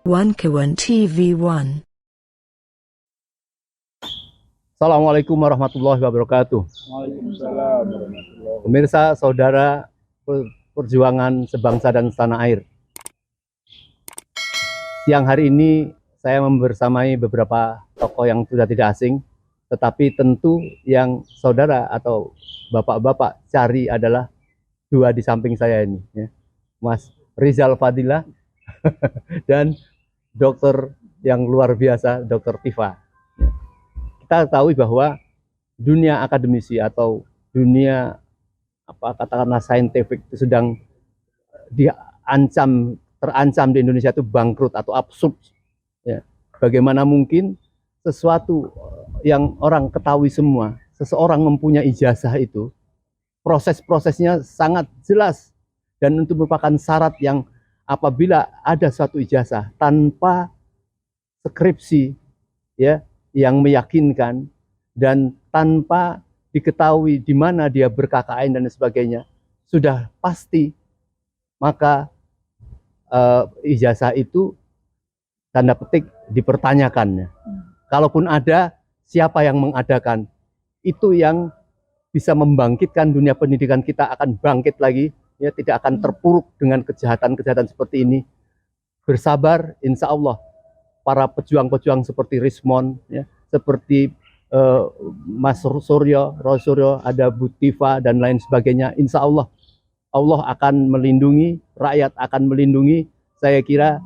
Kawan TV1. Assalamualaikum warahmatullahi wabarakatuh. Waalaikumsalam. Pemirsa, saudara perjuangan sebangsa dan setanah air. Siang hari ini saya membersamai beberapa tokoh yang sudah tidak asing, tetapi tentu yang saudara atau bapak-bapak cari adalah dua di samping saya ini, ya. Mas Rizal Fadilah dan dokter yang luar biasa, Dokter Tifa. Kita tahu bahwa dunia akademisi atau dunia katakanlah saintifik itu sedang terancam di Indonesia itu bangkrut atau absurd. Ya. Bagaimana mungkin sesuatu yang orang ketahui semua, seseorang mempunyai ijazah itu, proses-prosesnya sangat jelas dan itu merupakan syarat yang apabila ada suatu ijazah tanpa skripsi, ya, yang meyakinkan dan tanpa diketahui di mana dia ber-KKN dan sebagainya, sudah pasti maka ijazah itu tanda petik dipertanyakannya. Kalaupun ada, siapa yang mengadakan? Itu yang bisa membangkitkan dunia pendidikan kita akan bangkit lagi, ya, tidak akan terpuruk dengan kejahatan-kejahatan seperti ini. Bersabar, insya Allah para pejuang-pejuang seperti Rismon, ya, seperti Mas Suryo, ada Bu Tifa dan lain sebagainya. Insya Allah, Allah akan melindungi, rakyat akan melindungi. Saya kira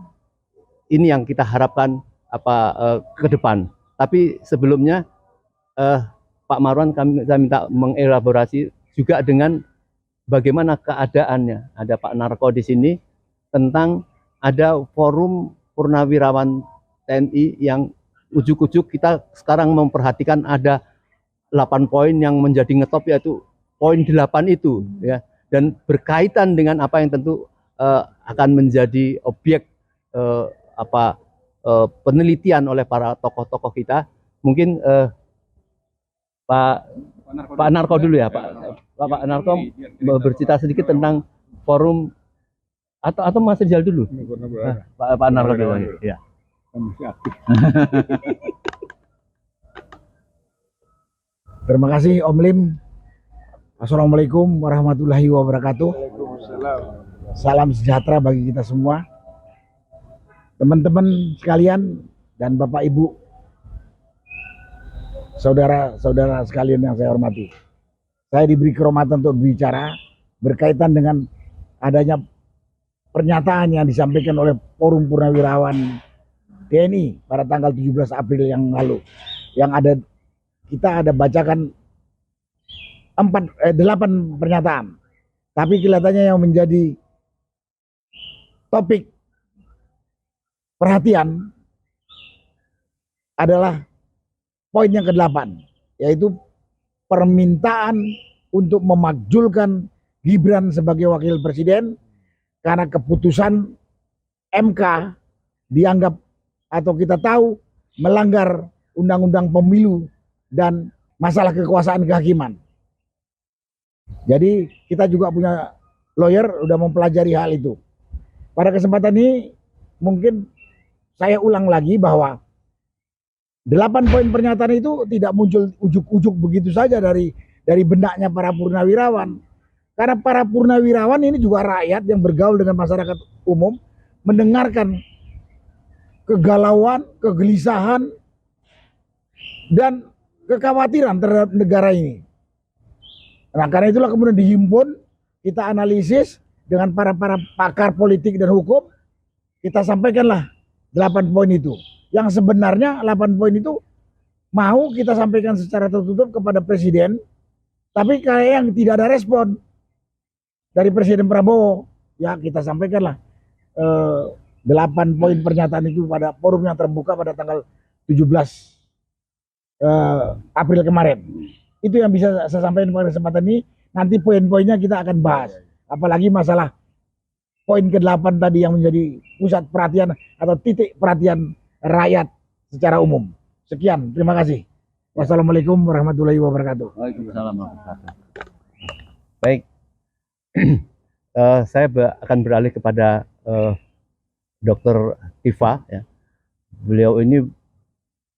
ini yang kita harapkan ke depan. Tapi sebelumnya Pak Marwan, saya minta mengelaborasi juga dengan bagaimana keadaannya. Ada Pak Narko di sini tentang ada forum purnawirawan TNI yang ujuk-ujuk kita sekarang memperhatikan ada 8 poin yang menjadi ngetop, yaitu poin 8 itu, ya, dan berkaitan dengan apa yang tentu akan menjadi objek penelitian oleh para tokoh-tokoh kita. Mungkin Pak Narko dulu ya, Pak Narko bercerita sedikit tentang forum atau Mas Rizal dulu. Pak Narko dulu ya. Terima kasih Om Lim. Assalamualaikum warahmatullahi wabarakatuh. Salam sejahtera bagi kita semua, teman-teman sekalian dan Bapak Ibu, saudara-saudara sekalian yang saya hormati. Saya diberi kehormatan untuk berbicara berkaitan dengan adanya pernyataan yang disampaikan oleh Forum Purnawirawan TNI pada tanggal 17 April yang lalu, yang kita ada bacakan 8 pernyataan, tapi kelihatannya yang menjadi topik perhatian adalah poin yang ke-8, yaitu permintaan untuk memakzulkan Gibran sebagai wakil presiden karena keputusan MK dianggap atau kita tahu melanggar undang-undang pemilu dan masalah kekuasaan kehakiman. Jadi kita juga punya lawyer, udah mempelajari hal itu. Pada kesempatan ini mungkin saya ulang lagi bahwa 8 poin pernyataan itu tidak muncul ujuk-ujuk begitu saja dari benaknya para purnawirawan. Karena para purnawirawan ini juga rakyat yang bergaul dengan masyarakat umum, mendengarkan kegalauan, kegelisahan, dan kekhawatiran terhadap negara ini. Nah, karena itulah kemudian dihimpun, kita analisis dengan para pakar politik dan hukum, kita sampaikanlah 8 poin itu. Yang sebenarnya 8 poin itu mau kita sampaikan secara tertutup kepada Presiden, tapi kayak yang tidak ada respon dari Presiden Prabowo, ya kita sampaikanlah 8 poin pernyataan itu pada forum yang terbuka pada tanggal 17 April kemarin. Itu yang bisa saya sampaikan pada kesempatan ini. Nanti poin-poinnya kita akan bahas. Apalagi masalah poin ke-8 tadi yang menjadi pusat perhatian atau titik perhatian rakyat secara umum. Sekian, terima kasih. Wassalamualaikum warahmatullahi wabarakatuh. Waalaikumsalam warahmatullahi wabarakatuh. Baik, saya akan beralih kepada Dr. Tifa ya. Beliau ini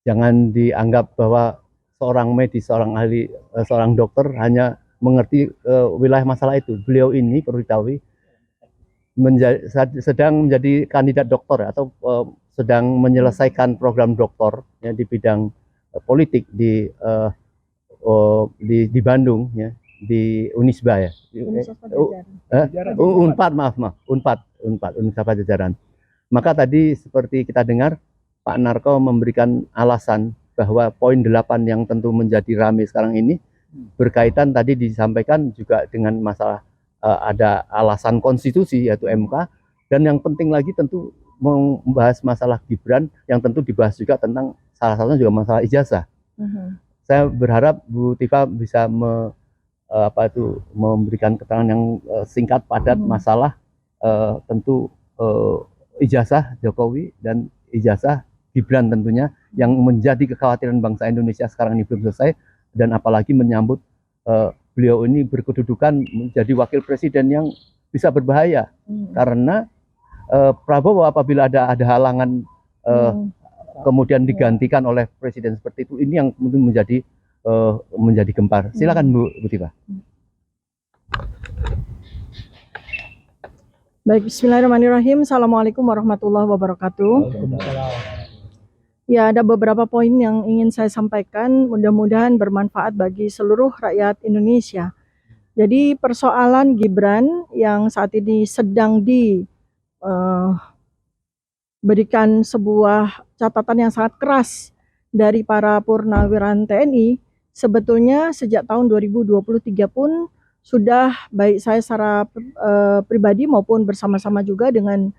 jangan dianggap bahwa seorang medis, seorang ahli, seorang dokter hanya mengerti wilayah masalah itu. Beliau ini perlu diketahui sedang menjadi kandidat doktor atau sedang menyelesaikan program doktor ya, di bidang politik di Bandung ya, di Unisba ya. Unpad, maaf, Unpad, Universitas Pajajaran. Maka tadi seperti kita dengar Pak Narko memberikan alasan bahwa poin 8 yang tentu menjadi ramai sekarang ini berkaitan tadi disampaikan juga dengan masalah ada alasan konstitusi yaitu MK, dan yang penting lagi tentu membahas masalah Gibran yang tentu dibahas juga tentang salah satunya juga masalah ijazah. Saya berharap Bu Tifa bisa memberikan keterangan yang singkat padat masalah tentu ijazah Jokowi dan ijazah Gibran tentunya yang menjadi kekhawatiran bangsa Indonesia sekarang ini belum selesai, dan apalagi menyambut beliau ini berkedudukan menjadi wakil presiden yang bisa berbahaya karena Prabowo apabila ada halangan kemudian digantikan oleh presiden seperti itu, ini yang mungkin menjadi gempar. Silakan Bu Tifa. Baik, bismillahirrahmanirrahim. Assalamualaikum warahmatullahi wabarakatuh. Ya, ada beberapa poin yang ingin saya sampaikan, mudah-mudahan bermanfaat bagi seluruh rakyat Indonesia. Jadi persoalan Gibran yang saat ini sedang diberikan sebuah catatan yang sangat keras dari para purnawiran TNI, sebetulnya sejak tahun 2023 pun sudah baik saya secara pribadi maupun bersama-sama juga dengan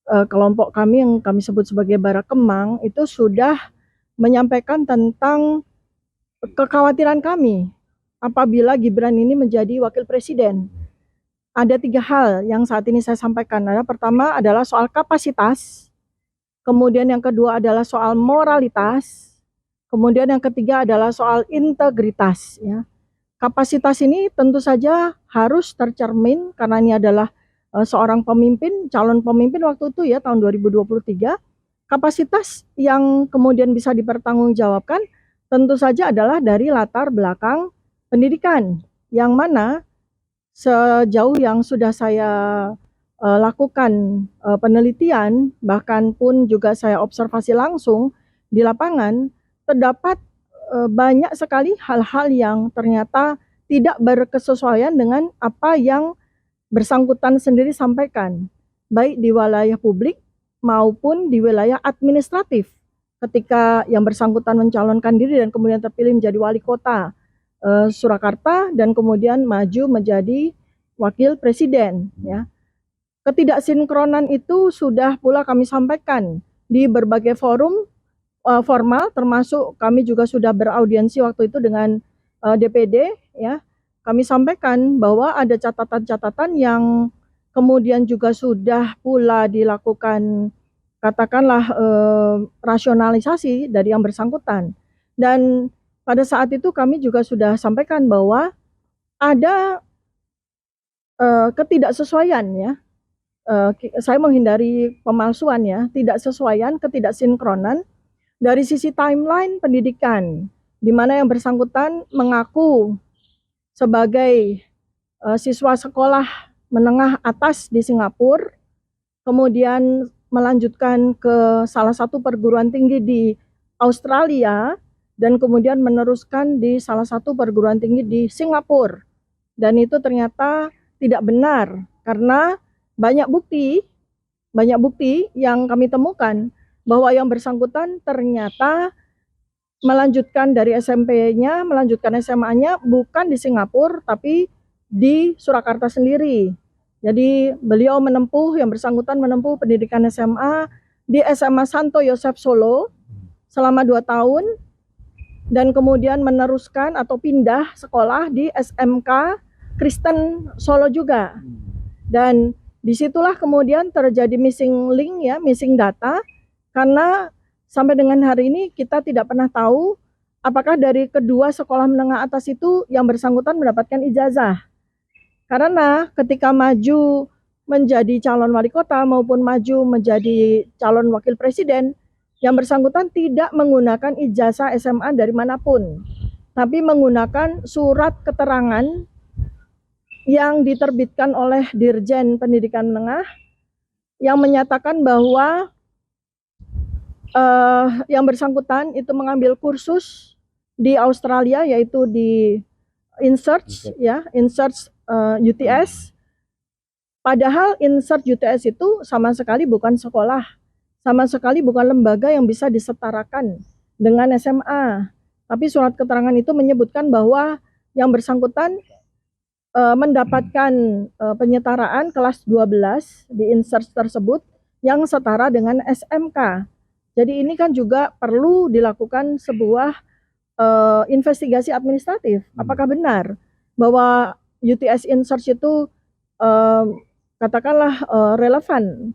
kelompok kami yang kami sebut sebagai Barakemang itu sudah menyampaikan tentang kekhawatiran kami apabila Gibran ini menjadi wakil presiden. Ada 3 hal yang saat ini saya sampaikan. Pertama adalah soal kapasitas, kemudian yang kedua adalah soal moralitas, kemudian yang ketiga adalah soal integritas. Ya. Kapasitas ini tentu saja harus tercermin karena ini adalah seorang pemimpin, calon pemimpin waktu itu ya tahun 2023. Kapasitas yang kemudian bisa dipertanggungjawabkan tentu saja adalah dari latar belakang pendidikan, yang mana sejauh yang sudah saya lakukan penelitian, bahkan pun juga saya observasi langsung di lapangan, terdapat banyak sekali hal-hal yang ternyata tidak berkesesuaian dengan apa yang bersangkutan sendiri sampaikan, baik di wilayah publik maupun di wilayah administratif. Ketika yang bersangkutan mencalonkan diri dan kemudian terpilih menjadi wali kota Surakarta dan kemudian maju menjadi wakil presiden. Ya. Ketidaksinkronan itu sudah pula kami sampaikan di berbagai forum formal, termasuk kami juga sudah beraudiensi waktu itu dengan DPD, ya. Kami sampaikan bahwa ada catatan-catatan yang kemudian juga sudah pula dilakukan katakanlah rasionalisasi dari yang bersangkutan. Dan pada saat itu kami juga sudah sampaikan bahwa ada ketidaksesuaian ya. Saya menghindari pemalsuan ya, tidak sesuaian, ketidaksinkronan dari sisi timeline pendidikan, di mana yang bersangkutan mengaku sebagai siswa sekolah menengah atas di Singapura, kemudian melanjutkan ke salah satu perguruan tinggi di Australia, dan kemudian meneruskan di salah satu perguruan tinggi di Singapura. Dan itu ternyata tidak benar, karena banyak bukti yang kami temukan bahwa yang bersangkutan ternyata melanjutkan dari SMP-nya, melanjutkan SMA-nya bukan di Singapura, tapi di Surakarta sendiri. Jadi beliau yang bersangkutan menempuh pendidikan SMA di SMA Santo Yosef Solo selama 2 tahun, dan kemudian meneruskan atau pindah sekolah di SMK Kristen Solo juga. Dan disitulah kemudian terjadi missing link ya, missing data, karena sampai dengan hari ini kita tidak pernah tahu apakah dari kedua sekolah menengah atas itu yang bersangkutan mendapatkan ijazah. Karena ketika maju menjadi calon wali kota maupun maju menjadi calon wakil presiden, yang bersangkutan tidak menggunakan ijazah SMA dari manapun, tapi menggunakan surat keterangan yang diterbitkan oleh Dirjen Pendidikan Menengah yang menyatakan bahwa yang bersangkutan itu mengambil kursus di Australia, yaitu di InSearch UTS. Padahal InSearch UTS itu sama sekali bukan sekolah, sama sekali bukan lembaga yang bisa disetarakan dengan SMA. Tapi surat keterangan itu menyebutkan bahwa yang bersangkutan mendapatkan penyetaraan kelas 12 di InSearch tersebut yang setara dengan SMK. Jadi ini kan juga perlu dilakukan sebuah investigasi administratif. Apakah benar bahwa UTS InSearch itu katakanlah relevan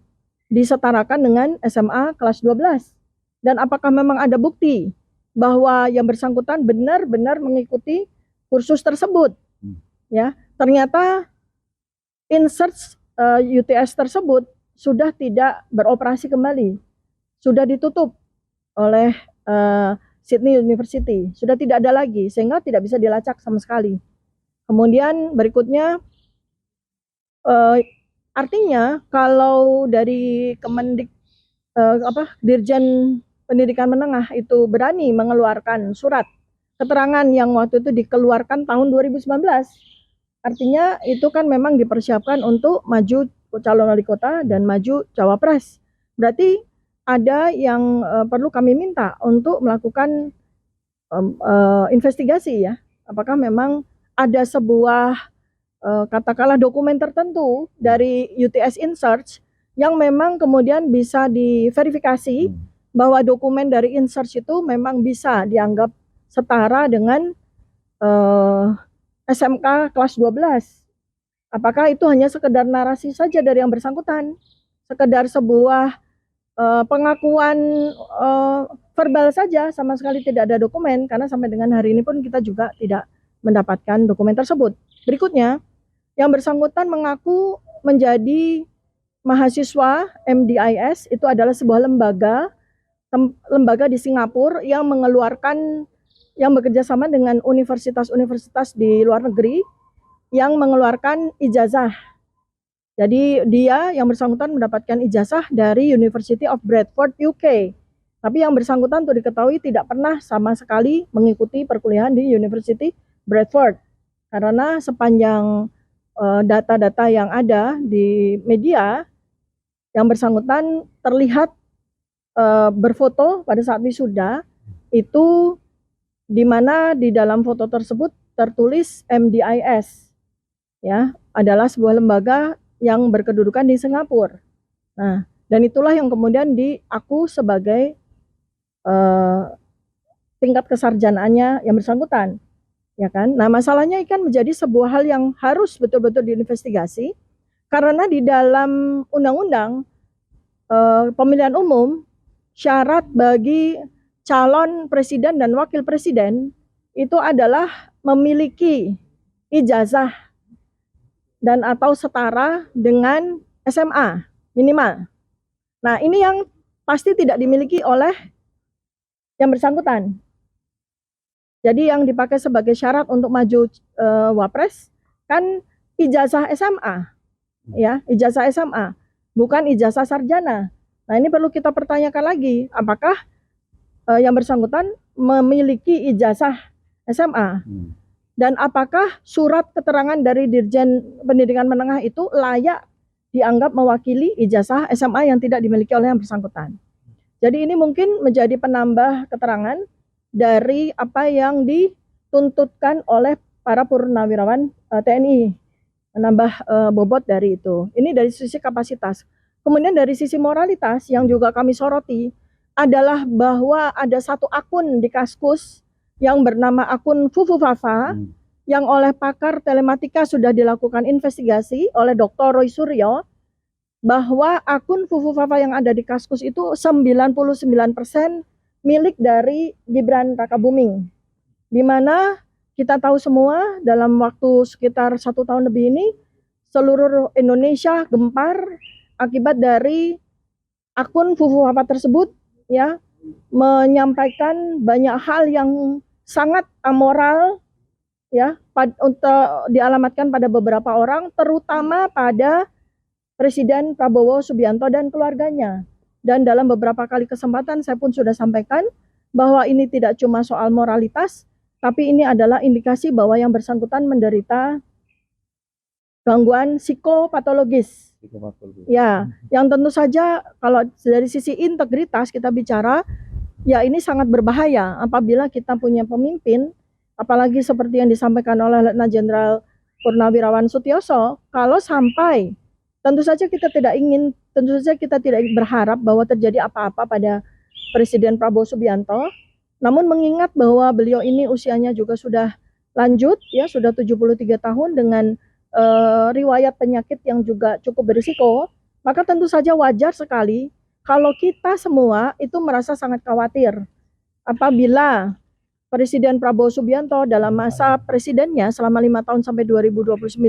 disetarakan dengan SMA kelas 12? Dan apakah memang ada bukti bahwa yang bersangkutan benar-benar mengikuti kursus tersebut? Ya, ternyata InSearch UTS tersebut sudah tidak beroperasi kembali, sudah ditutup oleh Sydney University, sudah tidak ada lagi, sehingga tidak bisa dilacak sama sekali. Kemudian berikutnya, artinya kalau dari Dirjen Pendidikan Menengah itu berani mengeluarkan surat keterangan yang waktu itu dikeluarkan tahun 2019, artinya itu kan memang dipersiapkan untuk maju calon wali kota dan maju cawapres. Berarti ada yang perlu kami minta untuk melakukan investigasi, ya. Apakah memang ada sebuah katakanlah dokumen tertentu dari UTS InSearch yang memang kemudian bisa diverifikasi bahwa dokumen dari InSearch itu memang bisa dianggap setara dengan SMK kelas 12. Apakah itu hanya sekedar narasi saja dari yang bersangkutan, sekedar sebuah pengakuan verbal saja, sama sekali tidak ada dokumen, karena sampai dengan hari ini pun kita juga tidak mendapatkan dokumen tersebut. Berikutnya, yang bersangkutan mengaku menjadi mahasiswa MDIS, itu adalah sebuah lembaga di Singapura yang mengeluarkan, yang bekerja sama dengan universitas-universitas di luar negeri yang mengeluarkan ijazah. Jadi dia yang bersangkutan mendapatkan ijazah dari University of Bradford, UK. Tapi yang bersangkutan untuk diketahui tidak pernah sama sekali mengikuti perkuliahan di University Bradford. Karena sepanjang data-data yang ada di media, yang bersangkutan terlihat berfoto pada saat wisuda, itu di mana di dalam foto tersebut tertulis MDIS, ya, adalah sebuah lembaga yang berkedudukan di Singapura. Nah, dan itulah yang kemudian diaku sebagai tingkat kesarjanaannya yang bersangkutan, ya kan? Nah, masalahnya kan menjadi sebuah hal yang harus betul-betul diinvestigasi, karena di dalam undang-undang pemilihan umum, syarat bagi calon presiden dan wakil presiden itu adalah memiliki ijazah dan atau setara dengan SMA minimal. Nah, ini yang pasti tidak dimiliki oleh yang bersangkutan. Jadi yang dipakai sebagai syarat untuk maju wapres kan ijazah SMA, ya, ijazah SMA, bukan ijazah sarjana. Nah, ini perlu kita pertanyakan lagi, apakah yang bersangkutan memiliki ijazah SMA? Dan apakah surat keterangan dari Dirjen Pendidikan Menengah itu layak dianggap mewakili ijazah SMA yang tidak dimiliki oleh yang bersangkutan? Jadi ini mungkin menjadi penambah keterangan dari apa yang dituntutkan oleh para purnawirawan TNI, menambah bobot dari itu. Ini dari sisi kapasitas. Kemudian dari sisi moralitas yang juga kami soroti adalah bahwa ada satu akun di Kaskus yang bernama akun Fufu Fafa, yang oleh pakar telematika sudah dilakukan investigasi oleh Dr. Roy Suryo, bahwa akun Fufu Fafa yang ada di Kaskus itu 99% milik dari Gibran Rakabuming, di mana kita tahu semua dalam waktu sekitar 1 tahun lebih ini seluruh Indonesia gempar akibat dari akun Fufu Papa tersebut ya menyampaikan banyak hal yang sangat amoral ya untuk dialamatkan pada beberapa orang, terutama pada Presiden Prabowo Subianto dan keluarganya. Dan dalam beberapa kali kesempatan saya pun sudah sampaikan bahwa ini tidak cuma soal moralitas, tapi ini adalah indikasi bahwa yang bersangkutan menderita gangguan psikopatologis. Ya, yang tentu saja kalau dari sisi integritas kita bicara, ya ini sangat berbahaya apabila kita punya pemimpin, apalagi seperti yang disampaikan oleh Letnan Jenderal Purnawirawan Sutioso, kalau sampai tentu saja kita tidak berharap bahwa terjadi apa-apa pada Presiden Prabowo Subianto, namun mengingat bahwa beliau ini usianya juga sudah lanjut, ya sudah 73 tahun dengan riwayat penyakit yang juga cukup berisiko, maka tentu saja wajar sekali kalau kita semua itu merasa sangat khawatir apabila Presiden Prabowo Subianto dalam masa presidennya selama 5 tahun sampai 2029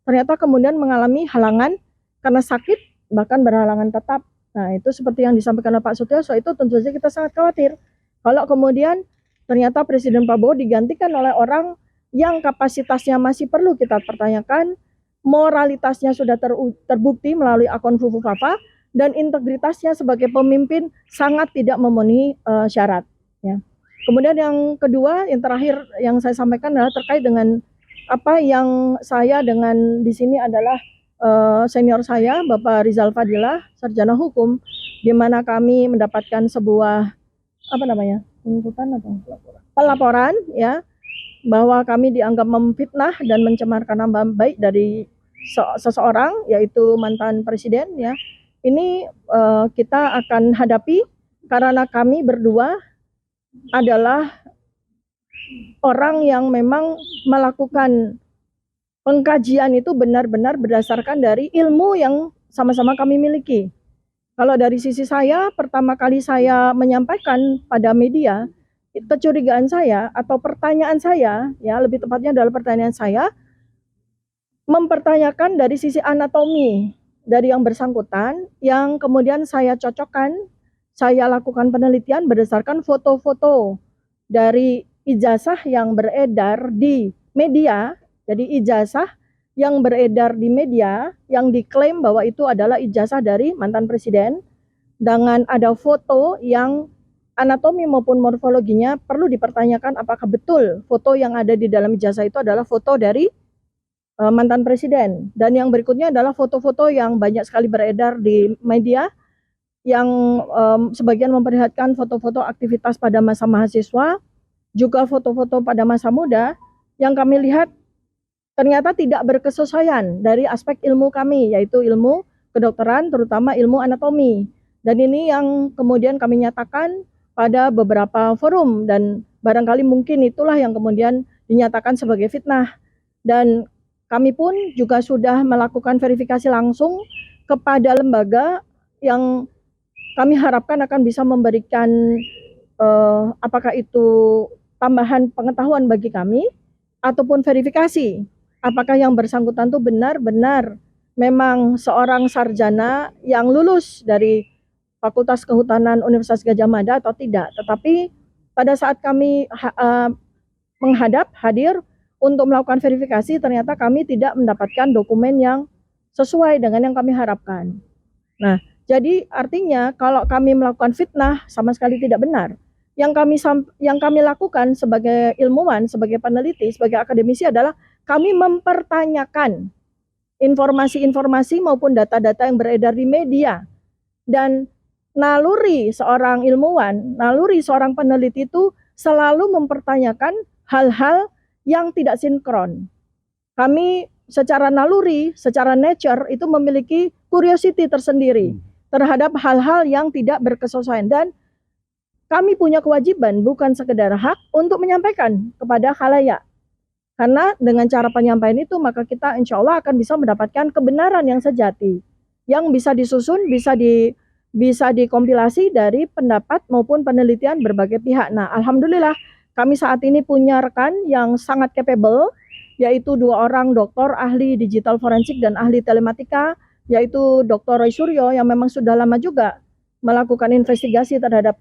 ternyata kemudian mengalami halangan karena sakit, bahkan berhalangan tetap. Nah, itu seperti yang disampaikan oleh Pak Sutioso, itu tentu saja kita sangat khawatir kalau kemudian ternyata Presiden Prabowo digantikan oleh orang yang kapasitasnya masih perlu kita pertanyakan, moralitasnya sudah terbukti melalui akun Fufu Papa, dan integritasnya sebagai pemimpin sangat tidak memenuhi syarat. Ya. Kemudian yang kedua, yang terakhir yang saya sampaikan adalah terkait dengan apa yang saya dengan di sini adalah senior saya, Bapak Rizal Fadilah, sarjana hukum, di mana kami mendapatkan sebuah penuntutan atau pelaporan, ya, bahwa kami dianggap memfitnah dan mencemarkan nama baik dari seseorang, yaitu mantan presiden, ya. Ini kita akan hadapi karena kami berdua adalah orang yang memang melakukan pengkajian itu benar-benar berdasarkan dari ilmu yang sama-sama kami miliki. Kalau dari sisi saya, pertama kali saya menyampaikan pada media kecurigaan saya atau pertanyaan saya, ya lebih tepatnya adalah pertanyaan saya, mempertanyakan dari sisi anatomi dari yang bersangkutan, yang kemudian saya cocokkan, saya lakukan penelitian berdasarkan foto-foto dari ijazah yang beredar di media. Jadi ijazah yang beredar di media yang diklaim bahwa itu adalah ijazah dari mantan presiden, dengan ada foto yang anatomi maupun morfologinya perlu dipertanyakan apakah betul foto yang ada di dalam ijazah itu adalah foto dari mantan presiden. Dan yang berikutnya adalah foto-foto yang banyak sekali beredar di media yang sebagian memperlihatkan foto-foto aktivitas pada masa mahasiswa, juga foto-foto pada masa muda, yang kami lihat ternyata tidak berkesesuaian dari aspek ilmu kami, yaitu ilmu kedokteran, terutama ilmu anatomi. Dan ini yang kemudian kami nyatakan pada beberapa forum, dan barangkali mungkin itulah yang kemudian dinyatakan sebagai fitnah. Dan kami pun juga sudah melakukan verifikasi langsung kepada lembaga yang kami harapkan akan bisa memberikan apakah itu tambahan pengetahuan bagi kami, ataupun verifikasi apakah yang bersangkutan itu benar-benar memang seorang sarjana yang lulus dari Fakultas Kehutanan Universitas Gadjah Mada atau tidak. Tetapi pada saat kami hadir untuk melakukan verifikasi, ternyata kami tidak mendapatkan dokumen yang sesuai dengan yang kami harapkan. Nah, jadi artinya kalau kami melakukan fitnah sama sekali tidak benar. Yang kami lakukan sebagai ilmuwan, sebagai peneliti, sebagai akademisi adalah kami mempertanyakan informasi-informasi maupun data-data yang beredar di media. Dan naluri seorang ilmuwan, naluri seorang peneliti itu selalu mempertanyakan hal-hal yang tidak sinkron. Kami secara naluri, secara nature itu memiliki curiosity tersendiri terhadap hal-hal yang tidak berkesesuaian, dan kami punya kewajiban bukan sekedar hak untuk menyampaikan kepada khalayak. Karena dengan cara penyampaian itu maka kita insya Allah akan bisa mendapatkan kebenaran yang sejati, yang bisa disusun, bisa dikompilasi dari pendapat maupun penelitian berbagai pihak. Nah, alhamdulillah kami saat ini punya rekan yang sangat capable, yaitu 2 orang dokter ahli digital forensik dan ahli telematika, yaitu Dr. Roy Suryo yang memang sudah lama juga melakukan investigasi terhadap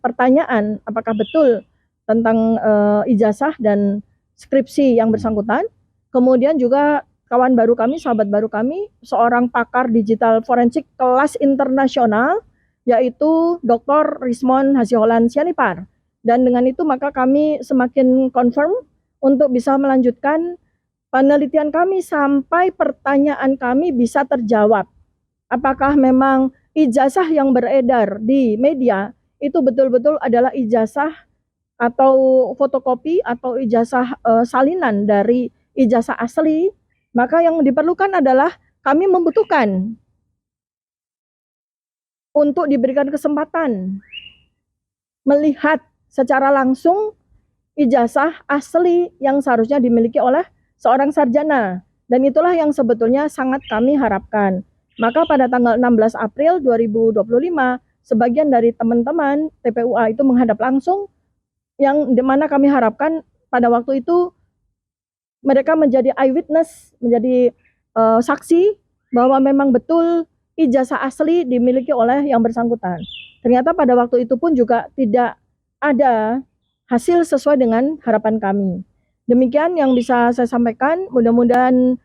pertanyaan apakah betul tentang ijazah dan skripsi yang bersangkutan. Kemudian juga kawan baru kami, sahabat baru kami, seorang pakar digital forensik kelas internasional, yaitu Dr. Rismon Hasiholan Sianipar. Dan dengan itu maka kami semakin confirm untuk bisa melanjutkan penelitian kami sampai pertanyaan kami bisa terjawab. Apakah memang ijazah yang beredar di media itu betul-betul adalah ijazah atau fotokopi atau ijazah salinan dari ijazah asli? Maka yang diperlukan adalah kami membutuhkan untuk diberikan kesempatan melihat secara langsung ijazah asli yang seharusnya dimiliki oleh seorang sarjana. Dan itulah yang sebetulnya sangat kami harapkan. Maka pada tanggal 16 April 2025, sebagian dari teman-teman TPUA itu menghadap langsung, yang dimana kami harapkan pada waktu itu mereka menjadi eyewitness, menjadi saksi bahwa memang betul ijazah asli dimiliki oleh yang bersangkutan. Ternyata pada waktu itu pun juga tidak ada hasil sesuai dengan harapan kami. Demikian yang bisa saya sampaikan, mudah-mudahan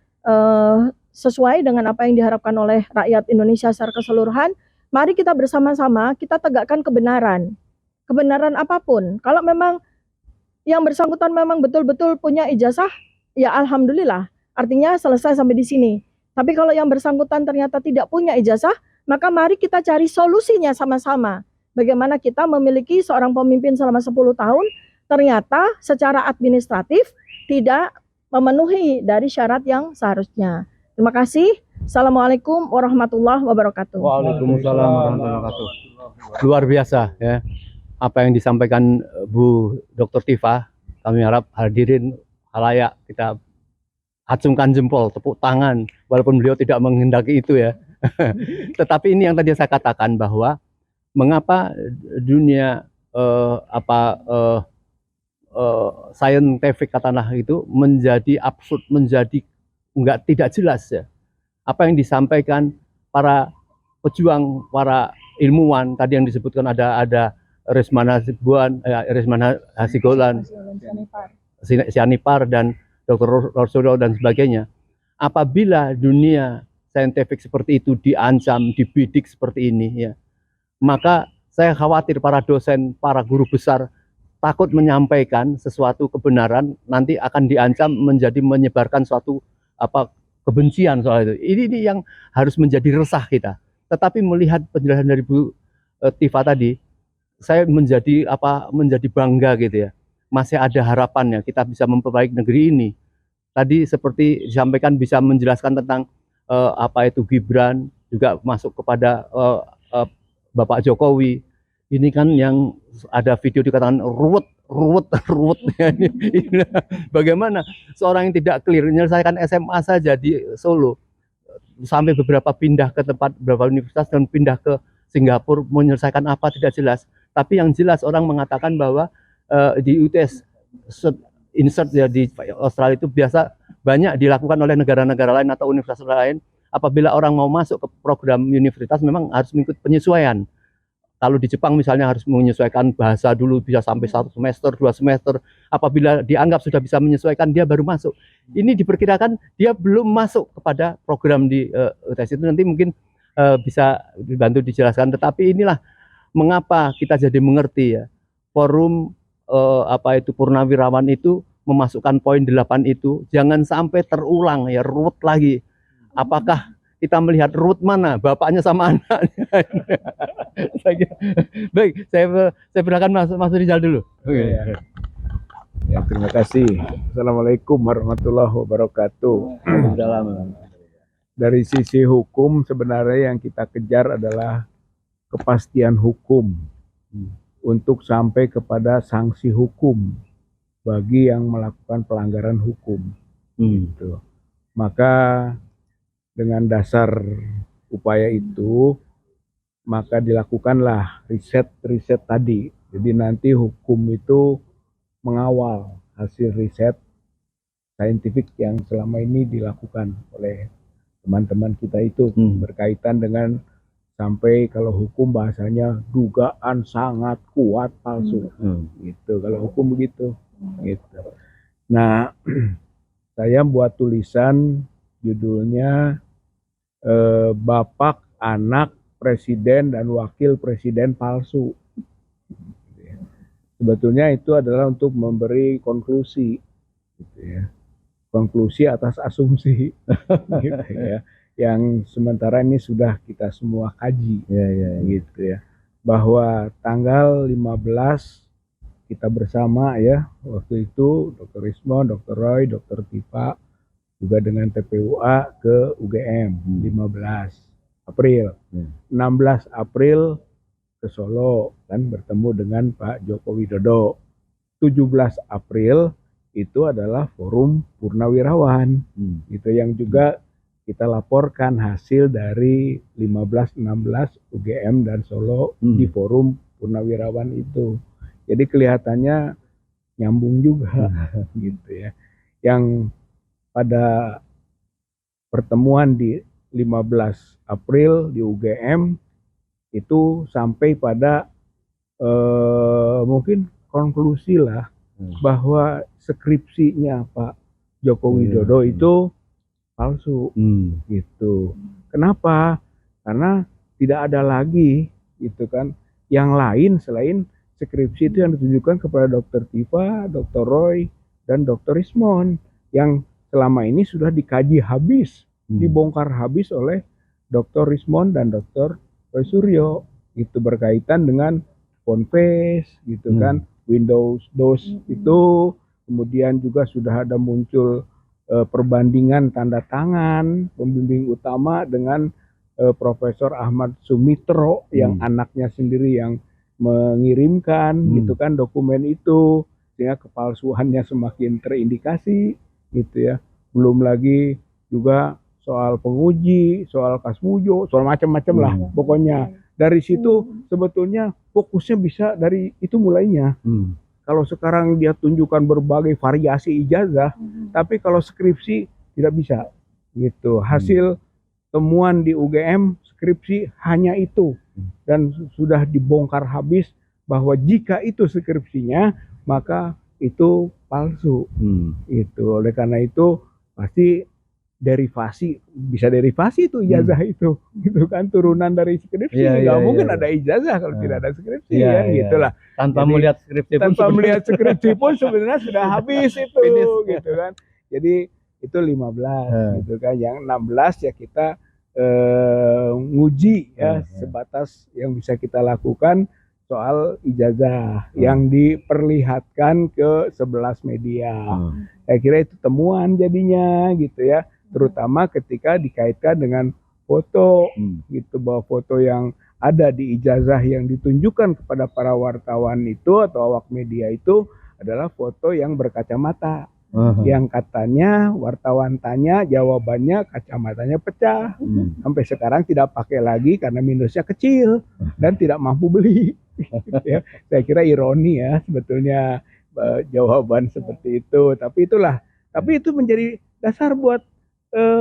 sesuai dengan apa yang diharapkan oleh rakyat Indonesia secara keseluruhan. Mari kita bersama-sama, kita tegakkan kebenaran. Kebenaran apapun. Kalau memang yang bersangkutan memang betul-betul punya ijazah, ya alhamdulillah, artinya selesai sampai di sini. Tapi kalau yang bersangkutan ternyata tidak punya ijazah, maka mari kita cari solusinya sama-sama. Bagaimana kita memiliki seorang pemimpin selama 10 tahun, ternyata secara administratif tidak memenuhi dari syarat yang seharusnya. Terima kasih. Assalamualaikum warahmatullahi wabarakatuh. Waalaikumsalam warahmatullahi wabarakatuh. Luar biasa ya. Apa yang disampaikan Bu Dr. Tifa, kami harap hadirin halayak kita acungkan jempol, tepuk tangan, walaupun beliau tidak menghendaki itu ya. Tetapi ini yang tadi saya katakan bahwa mengapa dunia scientific katakanlah itu menjadi absurd, menjadi tidak jelas ya. Apa yang disampaikan para pejuang, para ilmuwan tadi yang disebutkan ada Risman Hasigolan, Sianipar dan Dr. Rosuryo dan sebagainya. Apabila dunia saintifik seperti itu diancam, dibidik seperti ini ya, maka saya khawatir para dosen, para guru besar takut menyampaikan sesuatu kebenaran nanti akan diancam menjadi menyebarkan suatu kebencian soal itu. Ini yang harus menjadi resah kita. Tetapi melihat penjelasan dari Bu Tifa tadi, saya menjadi bangga gitu ya. Masih ada harapannya kita bisa memperbaiki negeri ini. Tadi seperti disampaikan bisa menjelaskan tentang apa itu Gibran, juga masuk kepada Bapak Jokowi. Ini kan yang ada video dikatakan ruwet. Bagaimana seorang yang tidak clear menyelesaikan SMA saja di Solo, sampai pindah ke tempat beberapa universitas dan pindah ke Singapura, menyelesaikan apa tidak jelas. Tapi yang jelas orang mengatakan bahwa di UTS insert ya di Australia itu biasa banyak dilakukan oleh negara-negara lain atau universitas lain. Apabila orang mau masuk ke program universitas memang harus mengikuti penyesuaian. Kalau di Jepang misalnya harus menyesuaikan bahasa dulu, bisa sampai 1 semester, 2 semester. Apabila dianggap sudah bisa menyesuaikan, dia baru masuk. Ini diperkirakan dia belum masuk kepada program di UTS itu. Nanti mungkin bisa dibantu dijelaskan. Tetapi inilah mengapa kita jadi mengerti ya. Forum Purnawirawan itu memasukkan poin 8 itu. Jangan sampai terulang ya, ruwet lagi. Apakah kita melihat root mana bapaknya sama anaknya? Baik, saya persilakan Mas Rizal dulu. Ya, terima kasih. Assalamualaikum warahmatullahi wabarakatuh. Dari sisi hukum sebenarnya yang kita kejar adalah kepastian hukum untuk sampai kepada sanksi hukum bagi yang melakukan pelanggaran hukum. Gitu. Maka dengan dasar upaya itu, maka dilakukanlah riset tadi. Jadi nanti hukum itu mengawal hasil riset saintifik yang selama ini dilakukan oleh teman-teman kita itu berkaitan dengan sampai kalau hukum bahasanya dugaan sangat kuat palsu gitu. Kalau hukum begitu gitu. Nah, saya buat tulisan judulnya Bapak Anak Presiden dan Wakil Presiden Palsu. Sebetulnya itu adalah untuk memberi konklusi gitu ya. Konklusi atas asumsi gitu ya. Yang sementara ini sudah kita semua kaji gitu ya. Bahwa tanggal 15 kita bersama ya, waktu itu Dr. Rismo, Dr. Roy, Dr. Tifa juga dengan TPUA ke UGM 15 April. 16 April ke Solo kan bertemu dengan Pak Joko Widodo. 17 April itu adalah forum Purnawirawan. Itu yang juga kita laporkan hasil dari 15-16 UGM dan Solo di forum Purnawirawan itu. Jadi kelihatannya nyambung juga gitu ya. Yang pada pertemuan di 15 April di UGM itu sampai pada mungkin konklusi lah bahwa skripsinya Pak Joko Widodo itu palsu gitu. Kenapa? Karena tidak ada lagi gitu kan yang lain selain skripsi itu yang ditujukan kepada Dr. Tifa, Dr. Roy, dan Dr. Rismon yang selama ini sudah dikaji habis, dibongkar habis oleh Dr. Rismon dan Dr. Roy Suryo. Itu berkaitan dengan phone face gitu kan, Windows DOS itu, kemudian juga sudah ada muncul perbandingan tanda tangan pembimbing utama dengan Profesor Ahmad Sumitro yang anaknya sendiri yang mengirimkan gitu kan dokumen itu, sehingga kepalsuannya semakin terindikasi gitu ya. Belum lagi juga soal penguji, soal kasmujo, soal macam-macam lah pokoknya. Dari situ sebetulnya fokusnya bisa dari itu mulainya. Kalau sekarang dia tunjukkan berbagai variasi ijazah, tapi kalau skripsi tidak bisa gitu. Hasil temuan di UGM skripsi hanya itu, dan sudah dibongkar habis bahwa jika itu skripsinya maka itu palsu. Itu oleh karena itu pasti derivasi, bisa derivasi itu ijazah itu gitu kan, turunan dari skripsi. Nggak mungkin ada ijazah kalau tidak ada skripsi kan gitulah. Tanpa Jadi, melihat skripsi pun tanpa melihat skripsi pun sebenarnya sudah habis itu gitu kan. Jadi itu 15 gitu kan. Yang 16 ya kita nguji ya sebatas yang bisa kita lakukan soal ijazah yang diperlihatkan ke 11 media. Saya kira itu temuan jadinya gitu ya, terutama ketika dikaitkan dengan foto gitu, bahwa foto yang ada di ijazah yang ditunjukkan kepada para wartawan itu atau awak media itu adalah foto yang berkacamata. Yang katanya wartawan tanya, jawabannya kacamatanya pecah. Sampai sekarang tidak pakai lagi karena minusnya kecil dan tidak mampu beli. Ya, saya kira ironi ya sebetulnya jawaban seperti itu. Tapi itulah, tapi itu menjadi dasar buat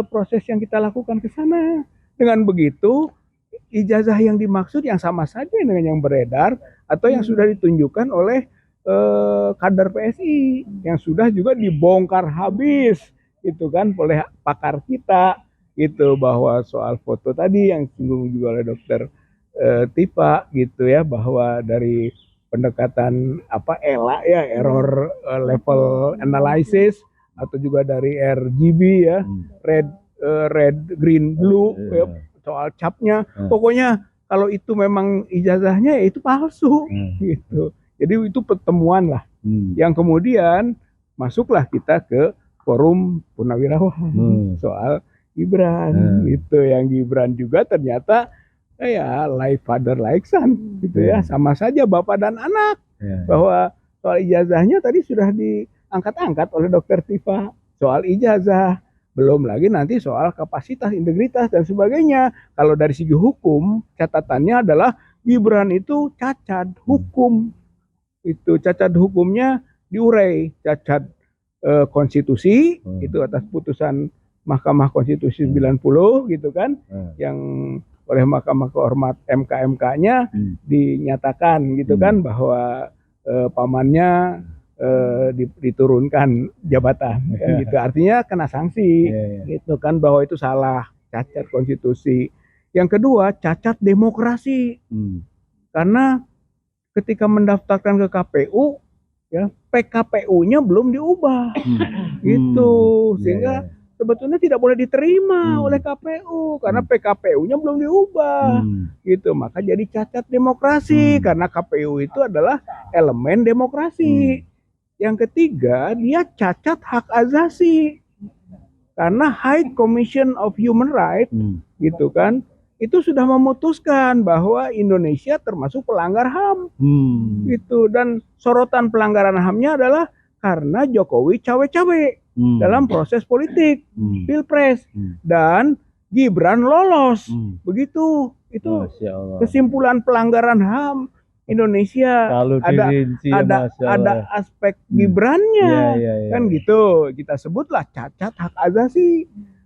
proses yang kita lakukan ke sana. Dengan begitu ijazah yang dimaksud yang sama saja dengan yang beredar atau yang sudah ditunjukkan oleh kader PSI yang sudah juga dibongkar habis gitu kan oleh pakar kita gitu, bahwa soal foto tadi yang disinggung juga oleh Dokter Tifa gitu ya, bahwa dari pendekatan apa ELA ya, error level analysis, atau juga dari RGB ya, red green blue ya, soal capnya, pokoknya kalau itu memang ijazahnya ya itu palsu gitu. Jadi itu pertemuan lah yang kemudian masuklah kita ke forum Purnawirawan soal Gibran gitu, yang Gibran juga ternyata ya like father like son gitu ya, sama saja bapak dan anak. Bahwa soal ijazahnya tadi sudah diangkat-angkat oleh Dokter Tifa soal ijazah, belum lagi nanti soal kapasitas, integritas dan sebagainya. Kalau dari segi hukum catatannya adalah Gibran itu cacat hukum. Itu cacat hukumnya diurai, cacat konstitusi, itu atas putusan Mahkamah Konstitusi 90 gitu kan, yang oleh Mahkamah Kehormat MK-MK-nya dinyatakan gitu kan bahwa pamannya diturunkan jabatan kan gitu. Artinya kena sanksi gitu kan, bahwa itu salah, cacat konstitusi. Yang kedua, cacat demokrasi. Karena ketika mendaftarkan ke KPU ya, PKPU-nya belum diubah. Gitu. Sehingga sebetulnya tidak boleh diterima oleh KPU karena PKPU-nya belum diubah. Gitu. Maka jadi cacat demokrasi karena KPU itu adalah elemen demokrasi. Yang ketiga, dia cacat hak asasi. Karena High Commission of Human Rights gitu kan, itu sudah memutuskan bahwa Indonesia termasuk pelanggar HAM. Gitu. Dan sorotan pelanggaran HAM-nya adalah karena Jokowi cawe-cawe dalam proses politik, Pilpres, dan Gibran lolos. Begitu. Itu kesimpulan pelanggaran HAM Indonesia. Kalau ada aspek Gibrannya, kan gitu. Kita sebutlah cacat hak asasi.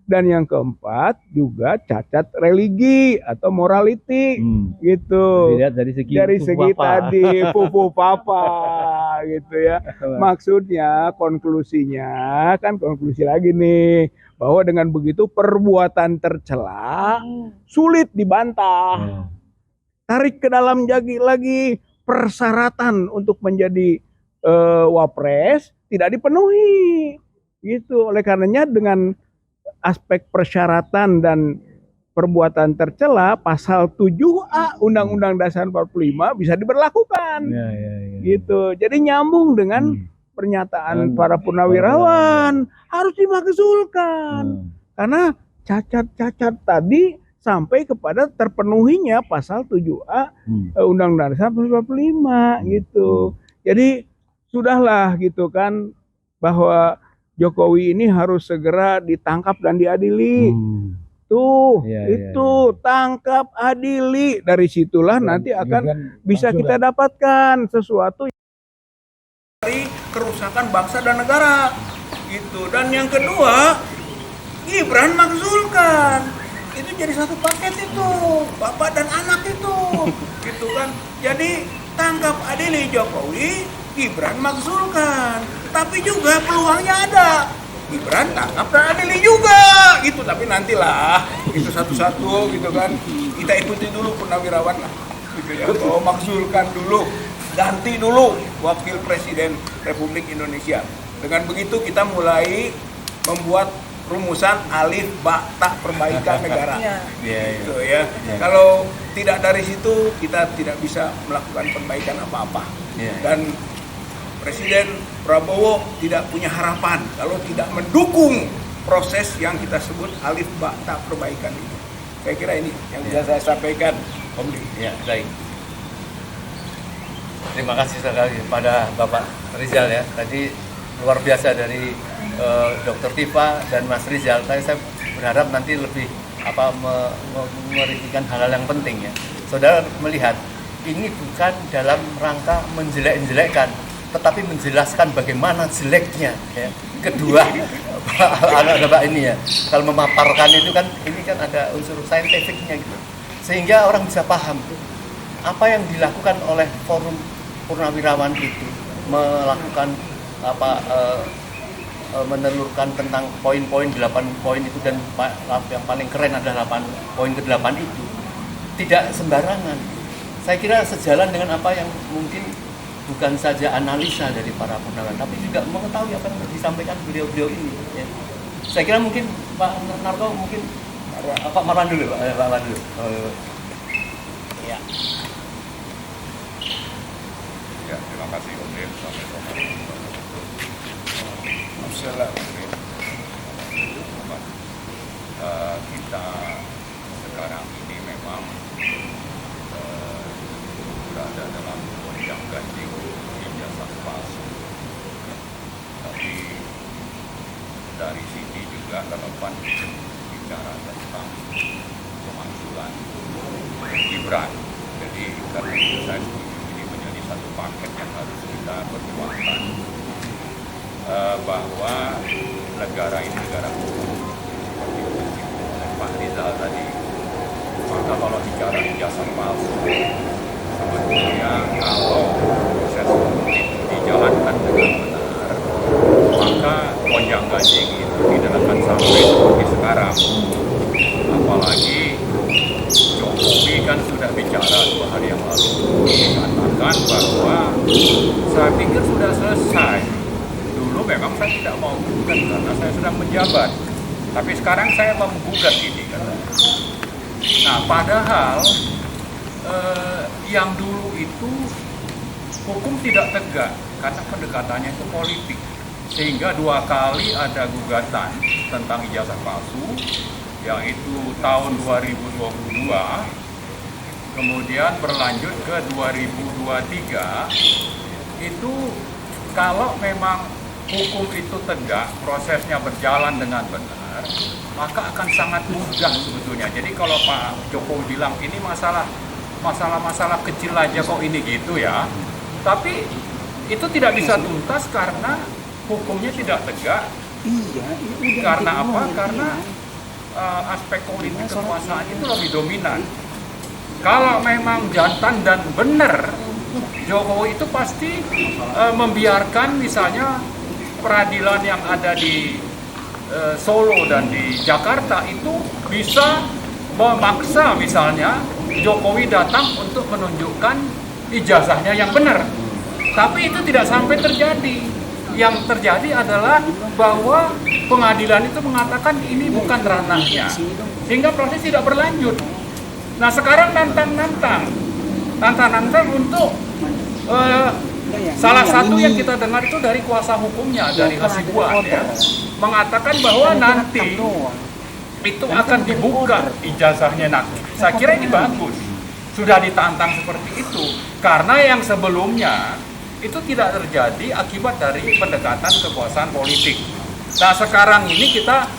Dan yang keempat juga cacat religi atau morality, gitu. Dilihat dari segi tadi fufu papa, gitu ya. Maksudnya konklusinya kan konklusi lagi nih, bahwa dengan begitu perbuatan tercela sulit dibantah. Tarik ke dalam lagi persyaratan untuk menjadi wapres tidak dipenuhi, gitu. Oleh karenanya dengan aspek persyaratan dan perbuatan tercela, pasal 7A Undang-Undang Dasar 45 bisa diberlakukan. Gitu. Jadi nyambung dengan pernyataan para purnawirawan, harus dimakzulkan. Karena cacat-cacat tadi sampai kepada terpenuhinya pasal 7A Undang-Undang Dasar 45 gitu. Jadi sudahlah gitu kan, bahwa Jokowi ini harus segera ditangkap dan diadili. Tangkap, adili. Dari situlah nanti akan bisa kita dapatkan sesuatu dari kerusakan bangsa dan negara. Gitu. Dan yang kedua, Gibran makzulkan. Itu jadi satu paket itu, bapak dan anak itu. Gitu kan. Jadi tangkap, adili Jokowi, Gibran makzulkan. Tapi juga peluangnya ada. Gibran tangkap dan adili juga gitu. Tapi nantilah itu satu-satu gitu kan. Kita ikuti dulu purnawirawan lah. Gitu ya. Oh, makzulkan dulu. Ganti dulu wakil presiden Republik Indonesia. Dengan begitu kita mulai membuat rumusan alif ba ta perbaikan negara. Gitu ya. Kalau tidak dari situ kita tidak bisa melakukan perbaikan apa-apa. Dan Presiden Prabowo tidak punya harapan kalau tidak mendukung proses yang kita sebut alif ba ta perbaikan itu. Saya kira ini yang bisa saya sampaikan, Om Lee. Ya, baik. Terima kasih sekali pada Bapak Rizal ya. Tadi luar biasa dari Dr. Tifa dan Mas Rizal. Saya berharap nanti lebih merincikan hal-hal yang penting ya. Saudara melihat ini bukan dalam rangka menjelek-jelekkan, tetapi menjelaskan bagaimana jeleknya ya. Kedua anak-anak ini ya, kalau memaparkan itu kan ini kan ada unsur saintifiknya gitu, sehingga orang bisa paham apa yang dilakukan oleh forum purnawirawan itu, melakukan menelurkan tentang poin-poin 8 poin itu, dan yang paling keren adalah poin ke-8 itu tidak sembarangan. Saya kira sejalan dengan apa yang mungkin bukan saja analisa dari para purnawirawan, tapi juga mengetahui apa yang disampaikan beliau-beliau ini. Ya. Saya kira mungkin Pak Narto, mungkin Pak Marwan dulu, Pak Marwan dulu. Ya. Ya, terima kasih Om Lee. Kita sekarang ini memang berada dalam gonjang ganjing ijazah palsu. Tapi dari sini juga relevan bicara tentang pemakzulan Gibran. Jadi karena itu saya setuju ini menjadi satu paket yang harus kita perjuangkan. bahwa negara ini negara hukum seperti yang disinggung oleh Pak Rizal tadi. Maka kalau bicara ijazah palsu, sebetulnya kalau proses hukum itu dijalankan dengan benar, maka gonjang-ganjing itu tidak akan sampai seperti sekarang. Apalagi Jokowi kan sudah bicara 2 hari yang lalu, mengatakan bahwa saya pikir sudah selesai. Dulu memang saya tidak mau gugat karena saya sudah menjabat, tapi sekarang saya mau menggugat ini katanya. Nah, padahal yang dulu itu hukum tidak tegak karena pendekatannya itu politik, sehingga 2 kali ada gugatan tentang ijazah palsu, yaitu tahun 2022, kemudian berlanjut ke 2023. Itu kalau memang hukum itu tegak, prosesnya berjalan dengan benar, maka akan sangat mudah sebetulnya. Jadi kalau Pak Jokowi bilang ini masalah kecil aja kok ini gitu ya, tapi itu tidak bisa tuntas karena hukumnya tidak tegak. Karena apa? Karena aspek politik kekuasaan itu lebih dominan. Kalau memang jantan dan benar, Jokowi itu pasti membiarkan misalnya peradilan yang ada di Solo dan di Jakarta itu bisa memaksa misalnya Jokowi datang untuk menunjukkan ijazahnya yang benar. Tapi itu tidak sampai terjadi. Yang terjadi adalah bahwa pengadilan itu mengatakan ini bukan ranahnya, sehingga proses tidak berlanjut. Nah, sekarang nantang untuk salah satu yang kita dengar itu dari kuasa hukumnya, dari Hasibuan ya, mengatakan bahwa nanti itu akan dibuka ijazahnya. Nah, saya kira ini bagus, sudah ditantang seperti itu, karena yang sebelumnya itu tidak terjadi akibat dari pendekatan kekuasaan politik. Nah, sekarang ini kita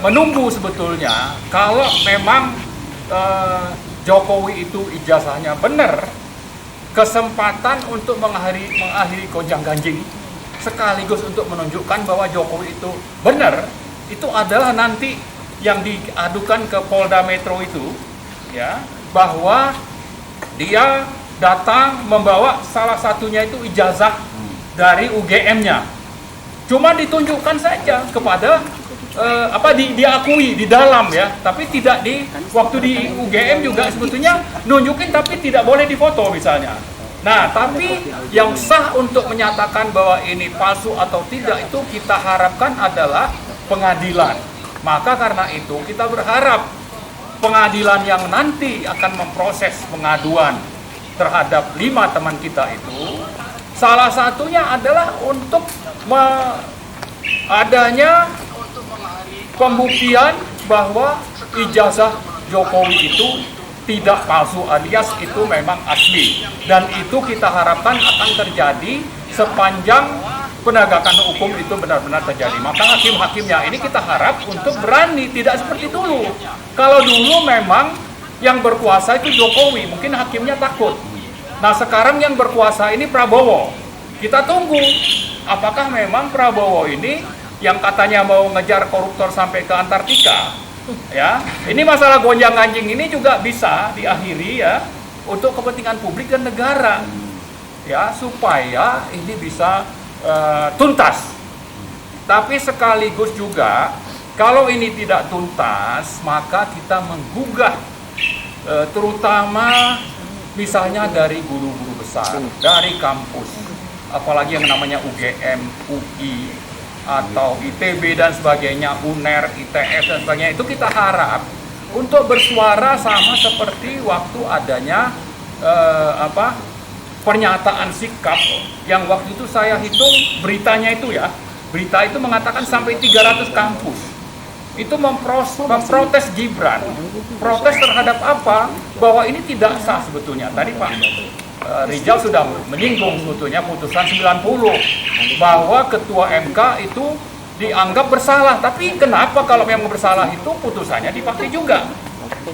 menunggu sebetulnya kalau memang Jokowi itu ijazahnya benar, kesempatan untuk mengakhiri gonjang-ganjing sekaligus untuk menunjukkan bahwa Jokowi itu benar, itu adalah nanti yang diadukan ke Polda Metro itu ya, bahwa dia datang membawa salah satunya itu ijazah dari UGM-nya. Cuma ditunjukkan saja kepada diakui di dalam ya, tapi tidak di waktu di UGM juga sebetulnya nunjukin tapi tidak boleh difoto misalnya. Nah, tapi yang sah untuk menyatakan bahwa ini palsu atau tidak itu kita harapkan adalah pengadilan. Maka karena itu kita berharap pengadilan yang nanti akan memproses pengaduan terhadap 5 teman kita itu, salah satunya adalah untuk adanya pembuktian bahwa ijazah Jokowi itu tidak palsu, alias itu memang asli. Dan itu kita harapkan akan terjadi sepanjang penegakan hukum itu benar-benar terjadi. Maka hakim-hakimnya ini kita harap untuk berani, tidak seperti dulu. Kalau dulu memang yang berkuasa itu Jokowi, mungkin hakimnya takut. Nah, sekarang yang berkuasa ini Prabowo. Kita tunggu apakah memang Prabowo ini yang katanya mau ngejar koruptor sampai ke Antartika, ya. Ini masalah gonjang-ganjing ini juga bisa diakhiri ya untuk kepentingan publik dan negara, ya, supaya ini bisa tuntas. Tapi sekaligus juga kalau ini tidak tuntas, maka kita menggugah terutama misalnya dari guru-guru besar, dari kampus, apalagi yang namanya UGM, UI, atau ITB dan sebagainya, UNER, ITS dan sebagainya, itu kita harap untuk bersuara sama seperti waktu adanya pernyataan sikap yang waktu itu saya hitung beritanya itu ya, berita itu mengatakan sampai 300 kampus itu memprotes Gibran. Protes terhadap apa? Bahwa ini tidak sah sebetulnya. Tadi Pak Rizal sudah menyinggung sebetulnya putusan 90 bahwa ketua MK itu dianggap bersalah. Tapi kenapa kalau memang bersalah itu putusannya dipakai juga?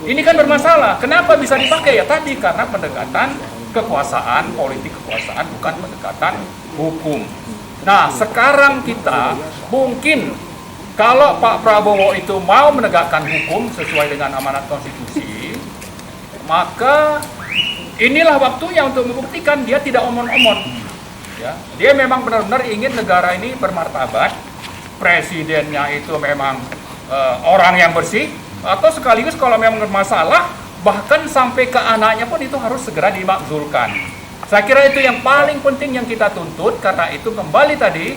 Ini kan bermasalah. Kenapa bisa dipakai? Ya tadi karena pendekatan kekuasaan, politik kekuasaan, bukan pendekatan hukum. Nah, sekarang kita mungkin kalau Pak Prabowo itu mau menegakkan hukum sesuai dengan amanat konstitusi, maka inilah waktunya untuk membuktikan dia tidak omon-omon. Ya, dia memang benar-benar ingin negara ini bermartabat, presidennya itu memang orang yang bersih, atau sekaligus kalau memang bermasalah, bahkan sampai ke anaknya pun itu harus segera dimakzulkan. Saya kira itu yang paling penting yang kita tuntut, karena itu kembali tadi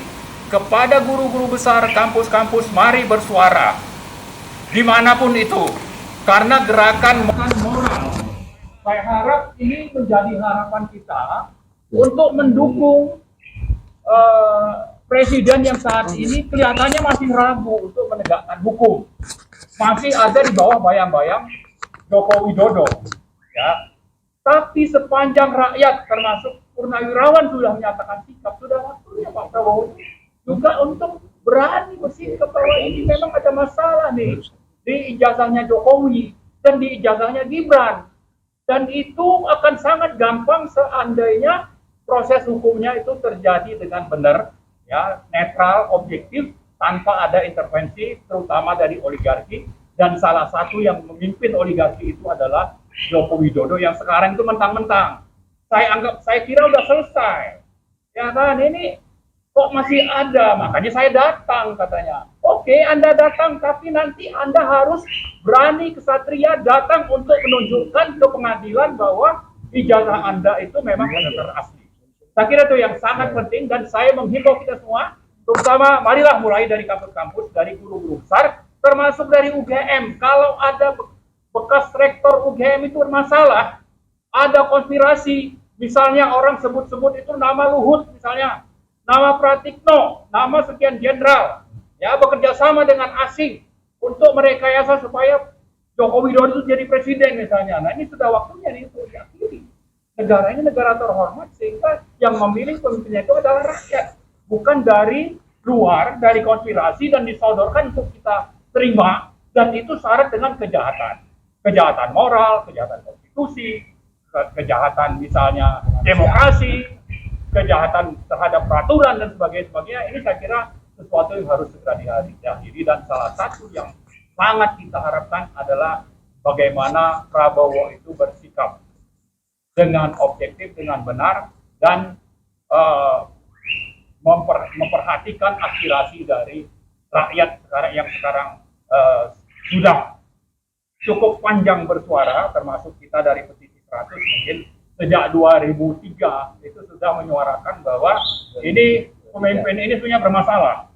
kepada guru-guru besar kampus-kampus, mari bersuara dimanapun itu, karena gerakan moral. Saya harap ini menjadi harapan kita untuk mendukung presiden yang saat ini kelihatannya masih ragu untuk menegakkan hukum, masih ada di bawah bayang-bayang Joko Widodo, ya. Tapi sepanjang rakyat termasuk purnawirawan sudah menyatakan sikap, sudah waktunya Pak Prabowo juga untuk berani bersikap bahwa ini memang ada masalah nih di ijazahnya Jokowi dan di ijazahnya Gibran, dan itu akan sangat gampang seandainya proses hukumnya itu terjadi dengan benar, ya, netral, objektif, tanpa ada intervensi terutama dari oligarki, dan salah satu yang memimpin oligarki itu adalah Joko Widodo yang sekarang itu mentang-mentang saya kira udah selesai, ya kan, ini kok masih ada, makanya saya datang katanya. Oke, Anda datang, tapi nanti Anda harus berani kesatria datang untuk menunjukkan ke pengadilan bahwa ijazah Anda itu memang benar-benar asli. Saya kira itu yang sangat penting, dan saya menghimbau kita semua, terutama marilah mulai dari kampus-kampus, dari guru-guru besar, termasuk dari UGM. Kalau ada bekas rektor UGM itu bermasalah, ada konspirasi, misalnya orang sebut-sebut itu nama Luhut, misalnya nama Pratikno, nama sekian jenderal, ya, bekerja sama dengan asing untuk merekayasa supaya Joko Widodo itu jadi presiden misalnya. Nah, ini sudah waktunya nih untuk diakhiri. Negara ini negara terhormat, sehingga yang memilih pemimpinnya itu adalah rakyat, bukan dari luar, dari konspirasi dan disodorkan untuk kita terima, dan itu syarat dengan kejahatan. Kejahatan moral, kejahatan konstitusi, kejahatan misalnya demokrasi, kejahatan terhadap peraturan dan sebagainya. Ini saya kira sesuatu yang harus segera diakhiri, dan salah satu yang sangat kita harapkan adalah bagaimana Prabowo itu bersikap dengan objektif, dengan benar, dan memperhatikan aspirasi dari rakyat sekarang yang sekarang sudah cukup panjang bersuara, termasuk kita dari petisi 100 mungkin sejak 2003 itu sudah menyuarakan bahwa ini pemimpin ini sebenarnya bermasalah,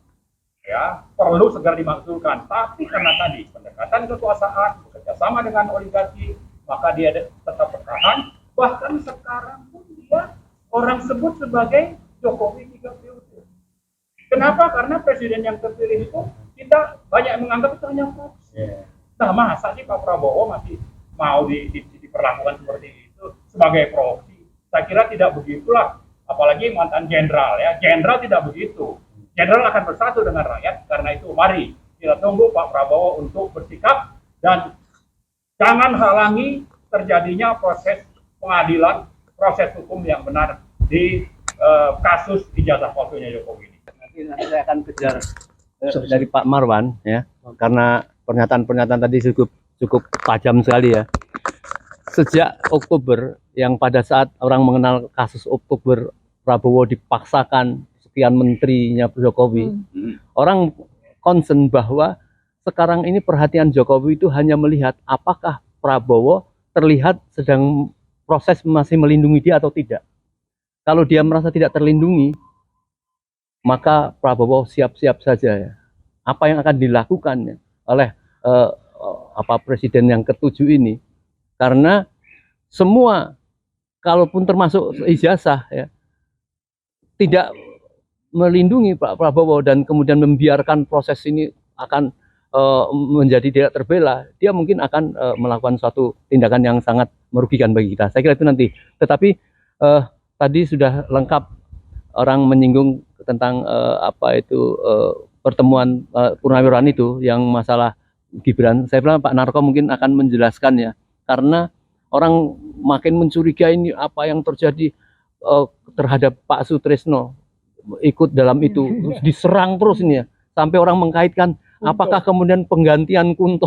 ya, perlu segera dimakzulkan. Tapi karena tadi pendekatan kekuasaan, bekerja sama dengan oligarki, maka dia tetap bertahan. Bahkan sekarang pun dia orang sebut sebagai Jokowi 3 periode. Kenapa? Karena presiden yang terpilih itu kita banyak menganggap itu hanya proksi. Nah, masa sih Pak Prabowo masih mau diperlakukan seperti itu sebagai proksi? Saya kira tidak begitulah, apalagi mantan jenderal, ya. Jenderal tidak begitu. Jenderal akan bersatu dengan rakyat, karena itu mari kita tunggu Pak Prabowo untuk bersikap, dan jangan halangi terjadinya proses pengadilan, proses hukum yang benar di kasus ijazah palsunya Jokowi ini. Nanti saya akan kejar dari Pak Marwan, ya, karena pernyataan-pernyataan tadi cukup tajam sekali, ya. Sejak Oktober, yang pada saat orang mengenal kasus Oktober, Prabowo dipaksakan sekian menterinya Jokowi, orang concern bahwa sekarang ini perhatian Jokowi itu hanya melihat apakah Prabowo terlihat sedang proses masih melindungi dia atau tidak. Kalau dia merasa tidak terlindungi, maka Prabowo siap-siap saja, ya. Apa yang akan dilakukan, ya, oleh presiden yang ke-7 ini, karena semua, kalaupun termasuk ijazah, ya, tidak melindungi Pak Prabowo dan kemudian membiarkan proses ini akan menjadi tidak terbela, dia mungkin akan melakukan suatu tindakan yang sangat merugikan bagi kita. Saya kira itu nanti. Tetapi tadi sudah lengkap orang menyinggung tentang pertemuan purnawirawan itu yang masalah Gibran. Saya bilang Pak Narko mungkin akan menjelaskan, ya, karena orang makin mencurigai ini apa yang terjadi terhadap Pak Sutrisno ikut dalam itu, terus diserang terus ini ya, sampai orang mengkaitkan apakah kemudian penggantian Kunto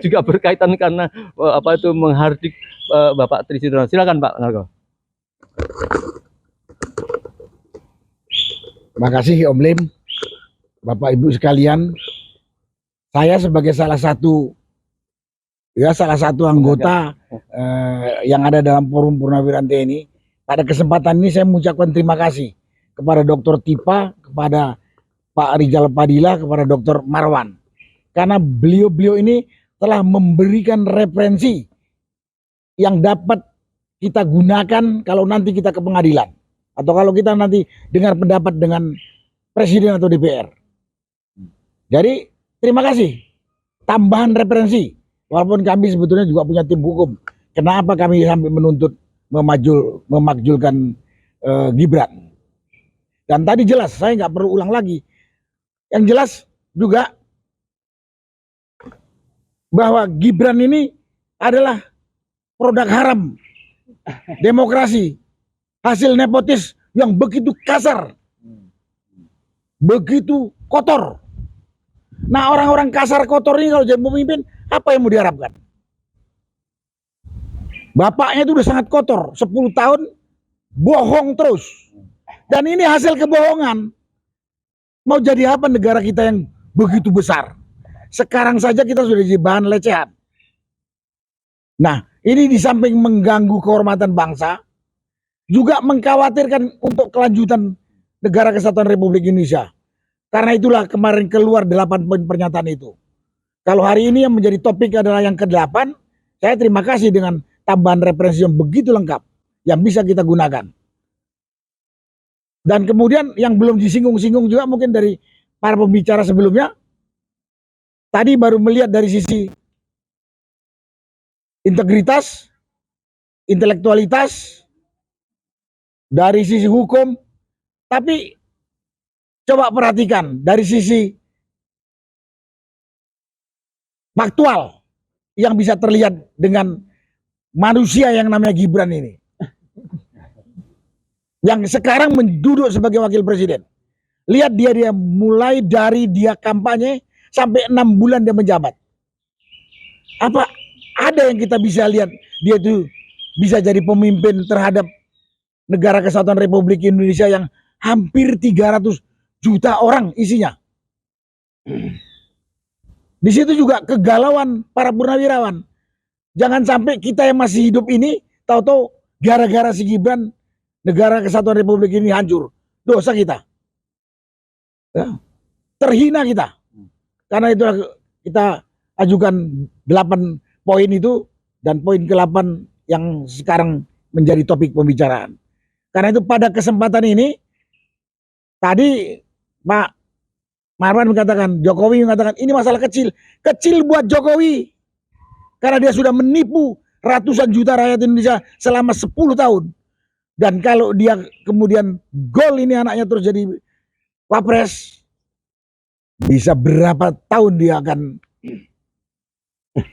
juga berkaitan karena apa itu menghardik Bapak Tri Sudarsono. Silakan Pak Narko. Makasih Om Lim, Bapak Ibu sekalian. Saya sebagai salah satu anggota yang ada dalam Forum Purnawirawan TNI, pada kesempatan ini saya mengucapkan terima kasih kepada Dr. Tipa, kepada Pak Rijal Padilla, kepada Dr. Marwan, karena beliau-beliau ini telah memberikan referensi yang dapat kita gunakan kalau nanti kita ke pengadilan atau kalau kita nanti dengar pendapat dengan Presiden atau DPR. Jadi terima kasih, tambahan referensi. Walaupun kami sebetulnya juga punya tim hukum, kenapa kami sampai menuntut memakjulkan Gibran. Dan tadi jelas, saya nggak perlu ulang lagi. Yang jelas juga bahwa Gibran ini adalah produk haram demokrasi, hasil nepotis yang begitu kasar, begitu kotor. Nah, orang-orang kasar kotor ini kalau jadi pemimpin, apa yang mau diharapkan? Bapaknya itu udah sangat kotor, 10 tahun bohong terus. Dan ini hasil kebohongan. Mau jadi apa negara kita yang begitu besar? Sekarang saja kita sudah jadi bahan lecehan. Nah, ini di samping mengganggu kehormatan bangsa, juga mengkhawatirkan untuk kelanjutan negara kesatuan Republik Indonesia. Karena itulah kemarin keluar 8 poin pernyataan itu. Kalau hari ini yang menjadi topik adalah yang ke-8, saya terima kasih dengan tambahan referensi yang begitu lengkap yang bisa kita gunakan. Dan kemudian yang belum disinggung-singgung juga mungkin dari para pembicara sebelumnya, tadi baru melihat dari sisi integritas, intelektualitas, dari sisi hukum, tapi coba perhatikan dari sisi faktual yang bisa terlihat dengan manusia yang namanya Gibran ini. Yang sekarang menduduk sebagai wakil presiden. Lihat dia mulai dari dia kampanye sampai 6 bulan dia menjabat. Apa ada yang kita bisa lihat dia itu bisa jadi pemimpin terhadap negara kesatuan Republik Indonesia yang hampir 300 juta orang isinya. Di situ juga kegalauan para purnawirawan. Jangan sampai kita yang masih hidup ini tahu-tahu gara-gara si Gibran negara kesatuan Republik ini hancur. Dosa kita. Ya. Terhina kita. Karena itulah kita ajukan 8 poin itu dan poin ke-8 yang sekarang menjadi topik pembicaraan. Karena itu pada kesempatan ini tadi Pak Marwan mengatakan, Jokowi mengatakan ini masalah kecil. Kecil buat Jokowi. Karena dia sudah menipu ratusan juta rakyat Indonesia selama 10 tahun. Dan kalau dia kemudian gol ini anaknya terus jadi wapres, bisa berapa tahun dia akan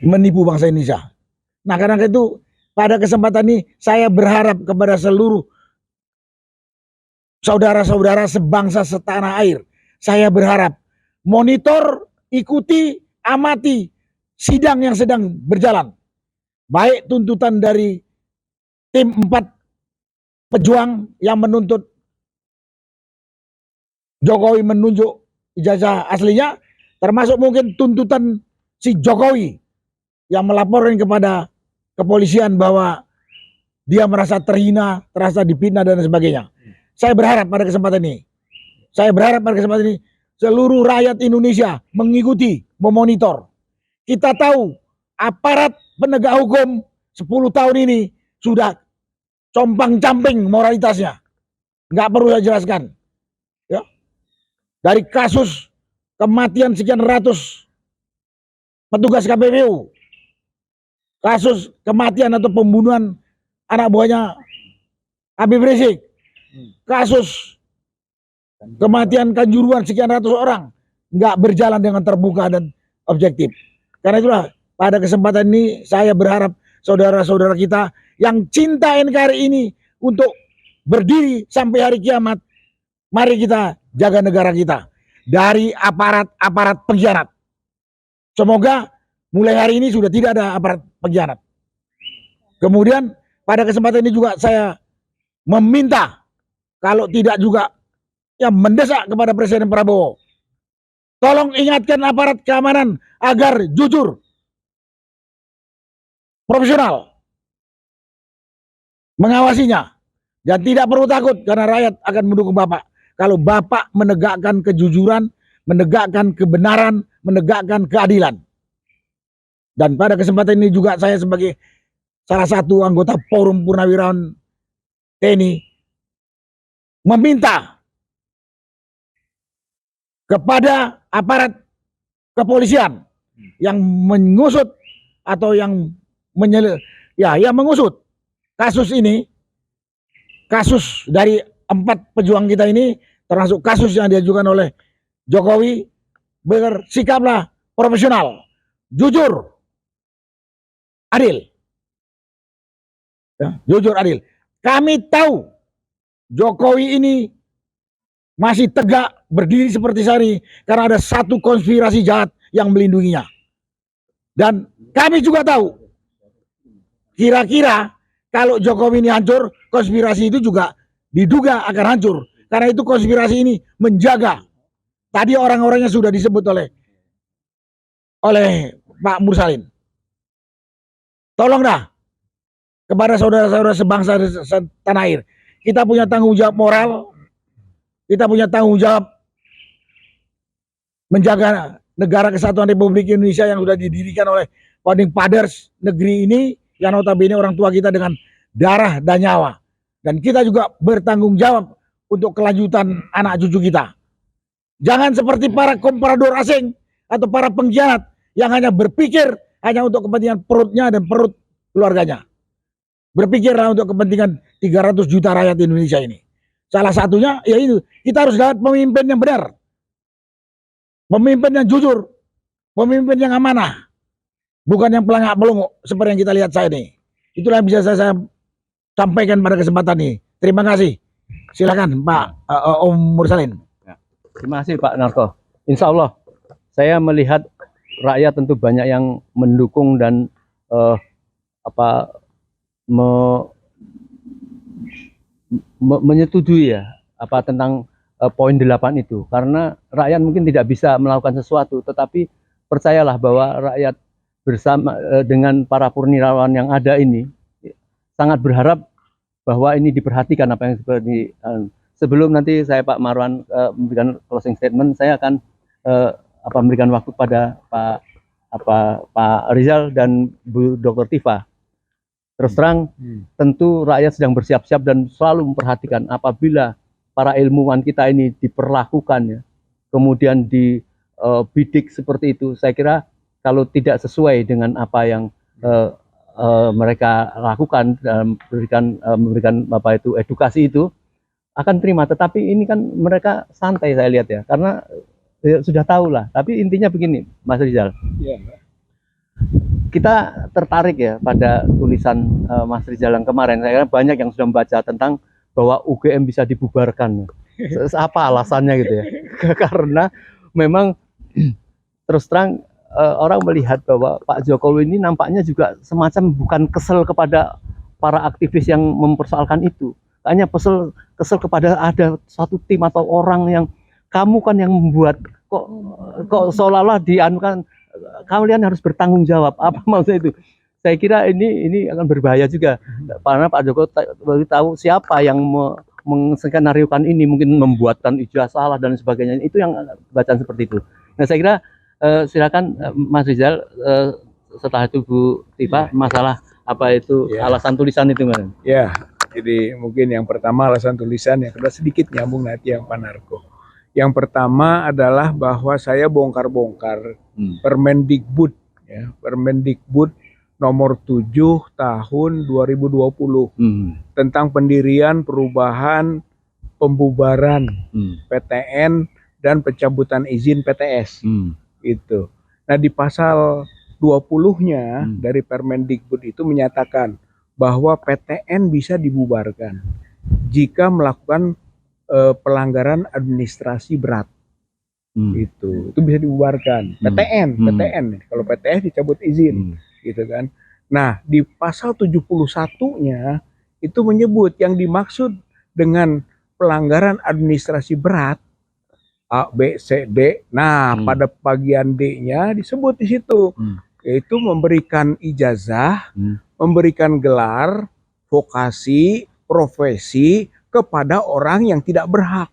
menipu bangsa Indonesia. Nah, karena itu pada kesempatan ini saya berharap kepada seluruh saudara-saudara sebangsa setanah air. Saya berharap monitor, ikuti, amati sidang yang sedang berjalan. Baik tuntutan dari tim 4 pejuang yang menuntut Jokowi menunjuk ijazah aslinya, termasuk mungkin tuntutan si Jokowi yang melaporkan kepada kepolisian bahwa dia merasa terhina, terasa dipitnah dan sebagainya. Saya berharap pada kesempatan ini, seluruh rakyat Indonesia mengikuti, memonitor. Kita tahu aparat penegak hukum 10 tahun ini sudah compang-camping moralitasnya. Nggak perlu saya jelaskan. Ya. Dari kasus kematian sekian ratus petugas KPPU, kasus kematian atau pembunuhan anak buahnya Habib Rizik, kasus kematian Kanjuruhan sekian ratus orang, nggak berjalan dengan terbuka dan objektif. Karena itulah pada kesempatan ini saya berharap saudara-saudara kita yang cinta NKRI ini untuk berdiri sampai hari kiamat Mari kita jaga negara kita dari aparat-aparat pengkhianat. Semoga mulai hari ini sudah tidak ada aparat pengkhianat. Kemudian pada kesempatan ini juga saya meminta, kalau tidak juga yang mendesak kepada Presiden Prabowo, tolong ingatkan aparat keamanan agar jujur, profesional, mengawasinya, dan tidak perlu takut karena rakyat akan mendukung Bapak. Kalau Bapak menegakkan kejujuran, menegakkan kebenaran, menegakkan keadilan. Dan pada kesempatan ini juga saya sebagai salah satu anggota Forum Purnawirawan TNI meminta kepada aparat kepolisian yang mengusut atau yang mengusut kasus ini, kasus dari 4 pejuang kita ini, termasuk kasus yang diajukan oleh Jokowi, bersikaplah profesional, jujur, adil. Ya, jujur, adil. Kami tahu Jokowi ini masih tegak berdiri seperti sari karena ada satu konspirasi jahat yang melindunginya. Dan kami juga tahu, kira-kira kalau Jokowi ini hancur, konspirasi itu juga diduga akan hancur. Karena itu konspirasi ini menjaga. Tadi orang-orangnya sudah disebut oleh Pak Mursalin. Tolong dah kepada saudara-saudara sebangsa tanah air. Kita punya tanggung jawab moral. Kita punya tanggung jawab menjaga negara kesatuan Republik Indonesia yang sudah didirikan oleh Founding Fathers negeri ini, yang notabene orang tua kita dengan darah dan nyawa. Dan kita juga bertanggung jawab untuk kelanjutan anak cucu kita. Jangan seperti para komprador asing atau para pengkhianat yang hanya berpikir hanya untuk kepentingan perutnya dan perut keluarganya. Berpikirlah untuk kepentingan 300 juta rakyat Indonesia ini. Salah satunya yaitu kita harus dapat pemimpin yang benar, pemimpin yang jujur, pemimpin yang amanah, bukan yang pelangak-pelunguk seperti yang kita lihat saat ini. Itulah yang bisa saya sampaikan pada kesempatan ini. Terima kasih. Silakan Pak Om Mursalin. Terima kasih Pak Narko. Insya Allah saya melihat rakyat tentu banyak yang mendukung dan menyetujui ya tentang poin 8 itu, karena rakyat mungkin tidak bisa melakukan sesuatu, tetapi percayalah bahwa rakyat bersama dengan para purnawirawan yang ada ini sangat berharap bahwa ini diperhatikan apa yang seperti sebelum nanti saya Pak Marwan memberikan closing statement, saya akan memberikan waktu pada Pak Rizal dan Bu Dr. Tifa. Terus terang, tentu rakyat sedang bersiap-siap dan selalu memperhatikan apabila para ilmuwan kita ini diperlakukan ya, kemudian dibidik seperti itu. Saya kira kalau tidak sesuai dengan apa yang mereka lakukan dalam memberikan edukasi itu, akan terima. Tetapi ini kan mereka santai saya lihat ya, karena sudah tahu lah. Tapi intinya begini, Mas Rizal. Kita tertarik ya pada tulisan Mas Rizal yang kemarin. Saya kira banyak yang sudah membaca tentang bahwa UGM bisa dibubarkan. Apa alasannya gitu ya? Karena memang terus terang orang melihat bahwa Pak Jokowi ini nampaknya juga semacam bukan kesel kepada para aktivis yang mempersoalkan itu. Hanya kesel kepada ada suatu tim atau orang yang kamu kan yang membuat kok seolah-olah dianukan kalian harus bertanggung jawab. Apa maksudnya itu? Saya kira ini akan berbahaya juga karena Pak Jokowi tahu siapa yang menskenariokan ini, mungkin membuatkan ijazah salah dan sebagainya. Itu yang bacaan seperti itu. Nah, saya kira silakan Mas Rizal, setelah itu Bu Tifa, masalah apa itu alasan tulisan itu Mas. Ya, jadi mungkin yang pertama alasan tulisan, yang kedua sedikit nyambung nanti yang Pak Narko. Yang pertama adalah bahwa saya bongkar-bongkar Permendikbud ya, Permendikbud nomor 7 tahun 2020 tentang pendirian, perubahan, pembubaran PTN dan pencabutan izin PTS. Itu. Nah, di pasal 20-nya dari Permendikbud itu menyatakan bahwa PTN bisa dibubarkan jika melakukan pelanggaran administrasi berat. Hmm. Itu bisa dibubarkan. Hmm. PTN. Kalau PTN dicabut izin, gitu kan. Nah, di pasal 71-nya itu menyebut yang dimaksud dengan pelanggaran administrasi berat A, B, C, D. Nah, pada bagian D-nya disebut di situ, yaitu memberikan ijazah, memberikan gelar, vokasi, profesi kepada orang yang tidak berhak.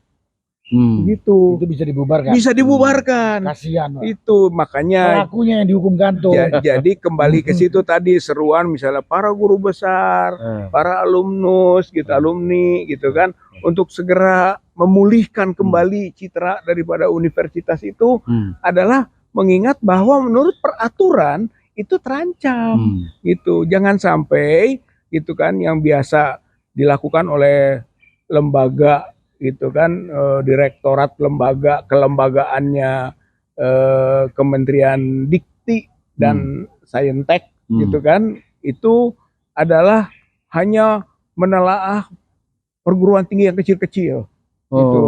Gitu. Itu bisa dibubarkan. Bisa dibubarkan. Kasihan, Pak. Itu makanya Pelakunya yang dihukum gantung. jadi kembali ke situ tadi seruan misalnya para guru besar, para alumnus gitu, alumni gitu kan, untuk segera memulihkan kembali citra daripada universitas itu adalah mengingat bahwa menurut peraturan itu terancam gitu. Jangan sampai gitu kan yang biasa dilakukan oleh lembaga gitu kan, direktorat lembaga kelembagaannya Kementerian Dikti dan Saintek gitu kan, itu adalah hanya menelaah perguruan tinggi yang kecil-kecil. Gitu.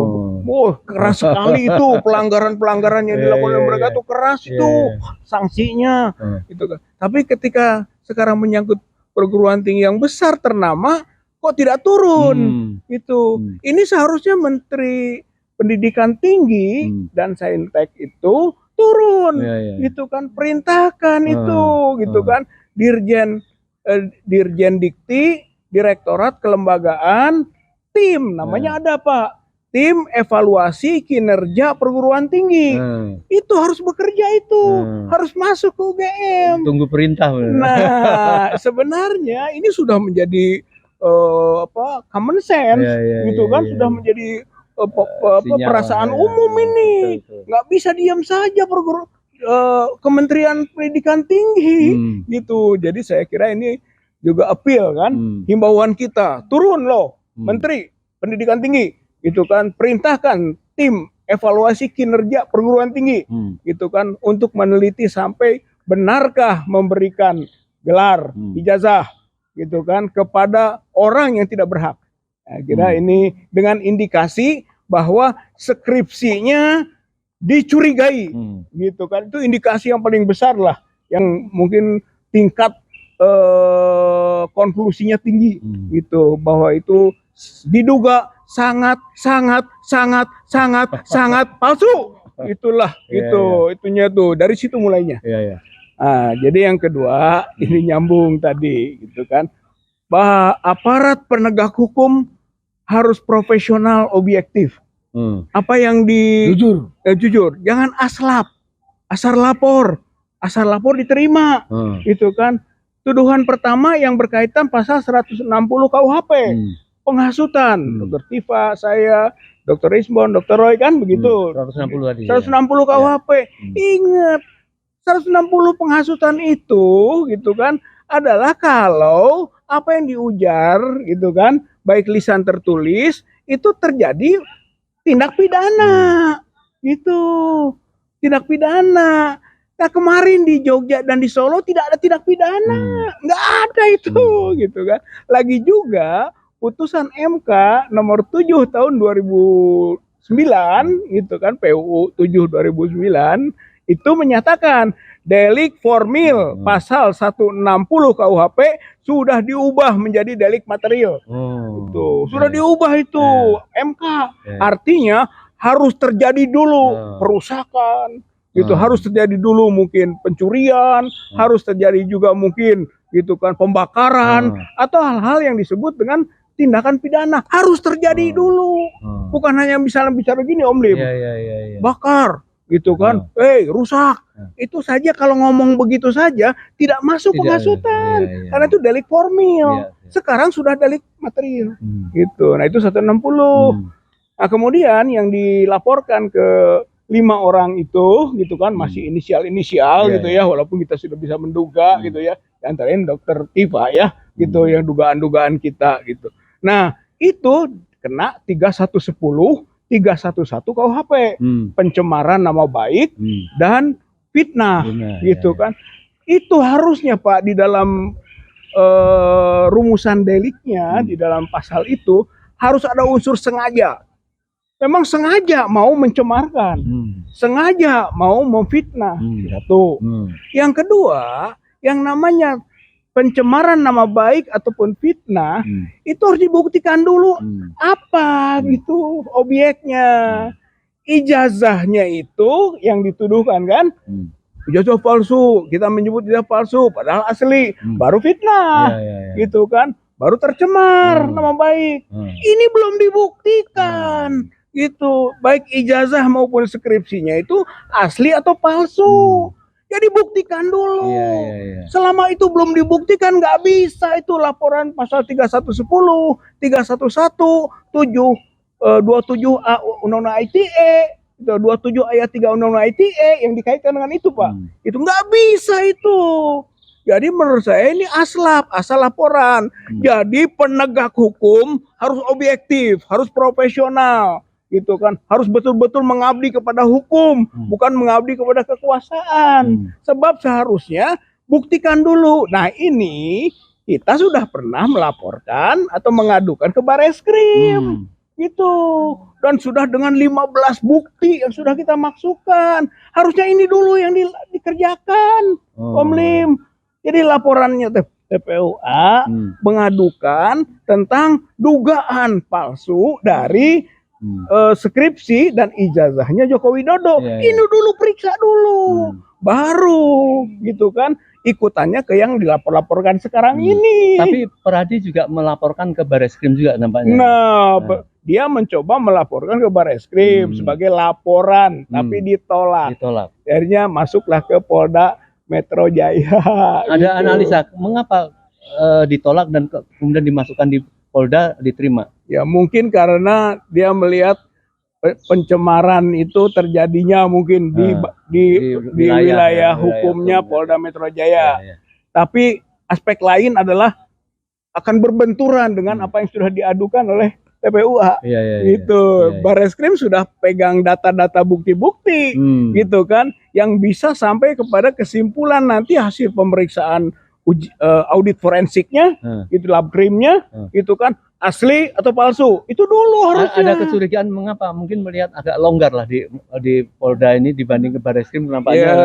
Keras sekali itu pelanggaran-pelanggaran yang dilakukan oleh mereka tuh keras itu sanksinya gitu kan. Tapi ketika sekarang menyangkut perguruan tinggi yang besar ternama kok tidak turun gitu. Ini seharusnya Menteri Pendidikan Tinggi dan Saintek itu turun gitu kan, perintahkan itu gitu kan, Dirjen Dikti, Direktorat Kelembagaan, tim namanya ada Pak, tim evaluasi kinerja perguruan tinggi. Itu harus bekerja itu, harus masuk ke UGM. Tunggu perintah. Nah, sebenarnya ini sudah menjadi common sense gitu kan, sudah menjadi perasaan umum ini. Nggak bisa diam saja Kementerian Pendidikan Tinggi gitu. Jadi saya kira ini juga appeal kan, himbauan kita, turun loh Menteri Pendidikan Tinggi gitu kan, perintahkan tim evaluasi kinerja perguruan tinggi gitu kan, untuk meneliti sampai benarkah memberikan gelar, ijazah gitu kan kepada orang yang tidak berhak. Nah, kira ini dengan indikasi bahwa skripsinya dicurigai gitu kan, itu indikasi yang paling besar lah, yang mungkin tingkat konklusinya tinggi gitu, bahwa itu diduga sangat palsu. Itulah itunya tuh, dari situ mulainya. Nah, jadi yang kedua ini nyambung tadi gitu kan, bahwa aparat penegak hukum harus profesional, objektif. Apa yang jujur, jangan asal lapor diterima gitu kan. Tuduhan pertama yang berkaitan pasal 160 KUHP, penghasutan. Dr. Tifa, saya, Dr. Isbon, Dr. Roy kan begitu. 160 KUHP. Ingat, 160 penghasutan itu gitu kan adalah kalau apa yang diujar gitu kan, baik lisan tertulis, itu terjadi tindak pidana gitu, tindak pidana. Nah, kemarin di Jogja dan di Solo tidak ada tindak pidana, nggak ada itu gitu kan. Lagi juga putusan MK nomor 7 tahun 2009 gitu kan, PUU 7 2009 itu menyatakan delik formil pasal 160 KUHP sudah diubah menjadi delik material. Itu sudah diubah itu MK. Artinya harus terjadi dulu perusakan. Gitu harus terjadi dulu mungkin pencurian, harus terjadi juga mungkin gitu kan pembakaran atau hal-hal yang disebut dengan tindakan pidana, harus terjadi dulu. Bukan hanya misalnya bicara gini Om Lim. Bakar gitu kan, rusak. Itu saja kalau ngomong begitu saja tidak masuk penghasutan, karena itu delik formil. Sekarang sudah delik material, gitu. Nah itu 160. Nah kemudian yang dilaporkan ke 5 orang itu, gitu kan, masih inisial gitu ya, walaupun kita sudah bisa menduga gitu ya, antarain Dokter Tifa ya, gitu, yang dugaan-dugaan kita gitu. Nah itu kena 3110 311 KUHP, pencemaran nama baik dan fitnah, gitu kan. Itu harusnya Pak di dalam rumusan deliknya, di dalam pasal itu harus ada unsur sengaja. memang sengaja mau mencemarkan, sengaja mau memfitnah. Satu. Yang kedua, yang namanya pencemaran nama baik ataupun fitnah itu harus dibuktikan dulu apa gitu objeknya. Ijazahnya itu yang dituduhkan kan, ijazah palsu, kita menyebut ijazah palsu padahal asli, baru fitnah, gitu kan, baru tercemar nama baik. Ini belum dibuktikan, gitu, baik ijazah maupun skripsinya itu asli atau palsu. Jadi buktikan dulu. Selama itu belum dibuktikan nggak bisa itu laporan pasal 3110, 311, 27A Undang-Undang ITE, 27 ayat 3 Undang-Undang ITE yang dikaitkan dengan itu, Pak. Itu nggak bisa itu. Jadi menurut saya ini asal laporan. Jadi penegak hukum harus objektif, harus profesional, gitu kan. Harus betul-betul mengabdi kepada hukum, bukan mengabdi kepada kekuasaan. Sebab seharusnya buktikan dulu. Nah, ini kita sudah pernah melaporkan atau mengadukan ke Bareskrim. Gitu, dan sudah dengan 15 bukti yang sudah kita masukkan. Harusnya ini dulu yang dikerjakan, Om Lim. Jadi laporannya TPUA mengadukan tentang dugaan palsu dari skripsi dan ijazahnya Joko Widodo. Ini dulu periksa dulu, baru gitu kan ikutannya ke yang dilapor-laporkan sekarang ini. Tapi Peradi juga melaporkan ke Bareskrim juga nampaknya. Dia mencoba melaporkan ke Bareskrim sebagai laporan, tapi ditolak. Akhirnya masuklah ke Polda Metro Jaya. Ada analisa mengapa ditolak dan kemudian dimasukkan di Polda diterima? Ya mungkin karena dia melihat pencemaran itu terjadinya mungkin di wilayah hukumnya Polda Metro Jaya. Tapi aspek lain adalah akan berbenturan dengan apa yang sudah diadukan oleh TPUA. Gitu. Bareskrim sudah pegang data-data bukti-bukti gitu kan yang bisa sampai kepada kesimpulan nanti hasil pemeriksaan audit forensiknya, itu labkrimnya, gitu kan asli atau palsu. Itu dulu harusnya. Ada kecurigaan mengapa? Mungkin melihat agak longgar lah di Polda ini dibanding ke Bareskrim nampaknya. Ya,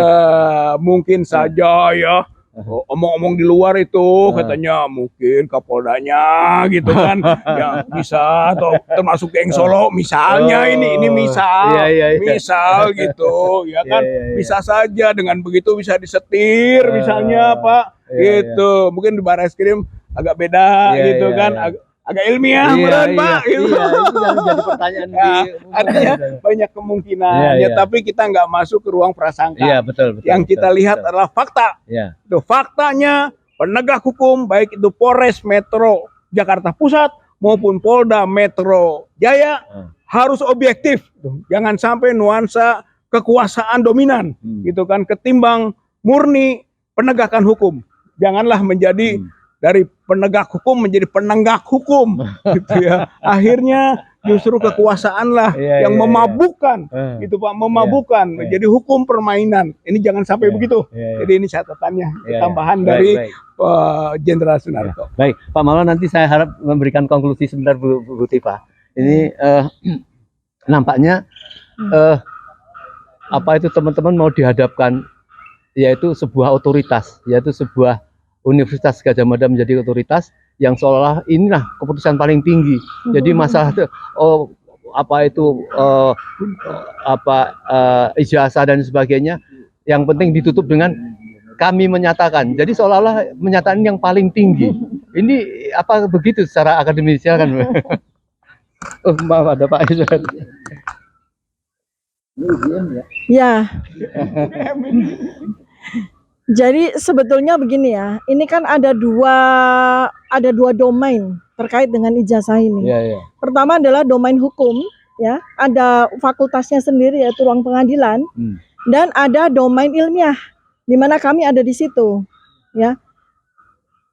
mungkin saja ya. Omong-omong di luar itu katanya mungkin Kapoldanya gitu kan ya bisa atau termasuk geng Solo misalnya ini misal misal gitu ya kan bisa saja dengan begitu bisa disetir misalnya Pak gitu mungkin di Bareskrim agak beda gitu kan agak ilmiah Pak gitu. Itu yang jadi pertanyaan artinya banyak kemungkinannya tapi kita nggak masuk ke ruang prasangka. Betul, yang kita lihat adalah fakta. Itu faktanya penegak hukum baik itu Polres Metro Jakarta Pusat maupun Polda Metro Jaya harus objektif. Jangan sampai nuansa kekuasaan dominan gitu kan ketimbang murni penegakan hukum. Janganlah menjadi dari penegak hukum menjadi penenggak hukum gitu ya. Akhirnya justru kekuasaan lah yang memabukkan gitu Pak, memabukkan menjadi hukum permainan. Ini jangan sampai begitu. Jadi ini catatannya tambahan dari Jenderal Sunarko. Baik, Pak Maulana nanti saya harap memberikan konklusi sebentar Bu Tifa. Ini nampaknya apa itu teman-teman mau dihadapkan yaitu sebuah otoritas, yaitu sebuah Universitas Gadjah Mada menjadi otoritas yang seolah inilah keputusan paling tinggi. Jadi masalah ijazah dan sebagainya yang penting ditutup dengan kami menyatakan. Jadi seolah-olah menyatakan yang paling tinggi. Ini apa begitu secara akademis kan? Maaf ada Pak. Ya. Jadi sebetulnya begini ya, ini kan ada dua domain terkait dengan ijazah ini. Pertama adalah domain hukum, ya, ada fakultasnya sendiri yaitu ruang pengadilan, dan ada domain ilmiah, di mana kami ada di situ, ya.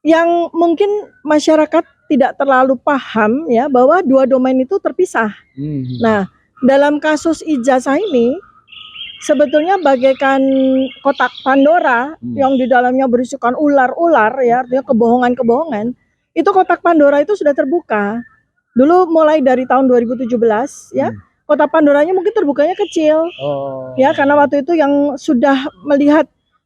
Yang mungkin masyarakat tidak terlalu paham ya bahwa dua domain itu terpisah. Nah, dalam kasus ijazah ini sebetulnya bagaikan kotak Pandora yang di dalamnya berisikan ular-ular ya, artinya kebohongan-kebohongan. Itu kotak Pandora itu sudah terbuka. Dulu mulai dari tahun 2017 ya, kotak Pandoranya mungkin terbukanya kecil. Ya, karena waktu itu yang sudah melihat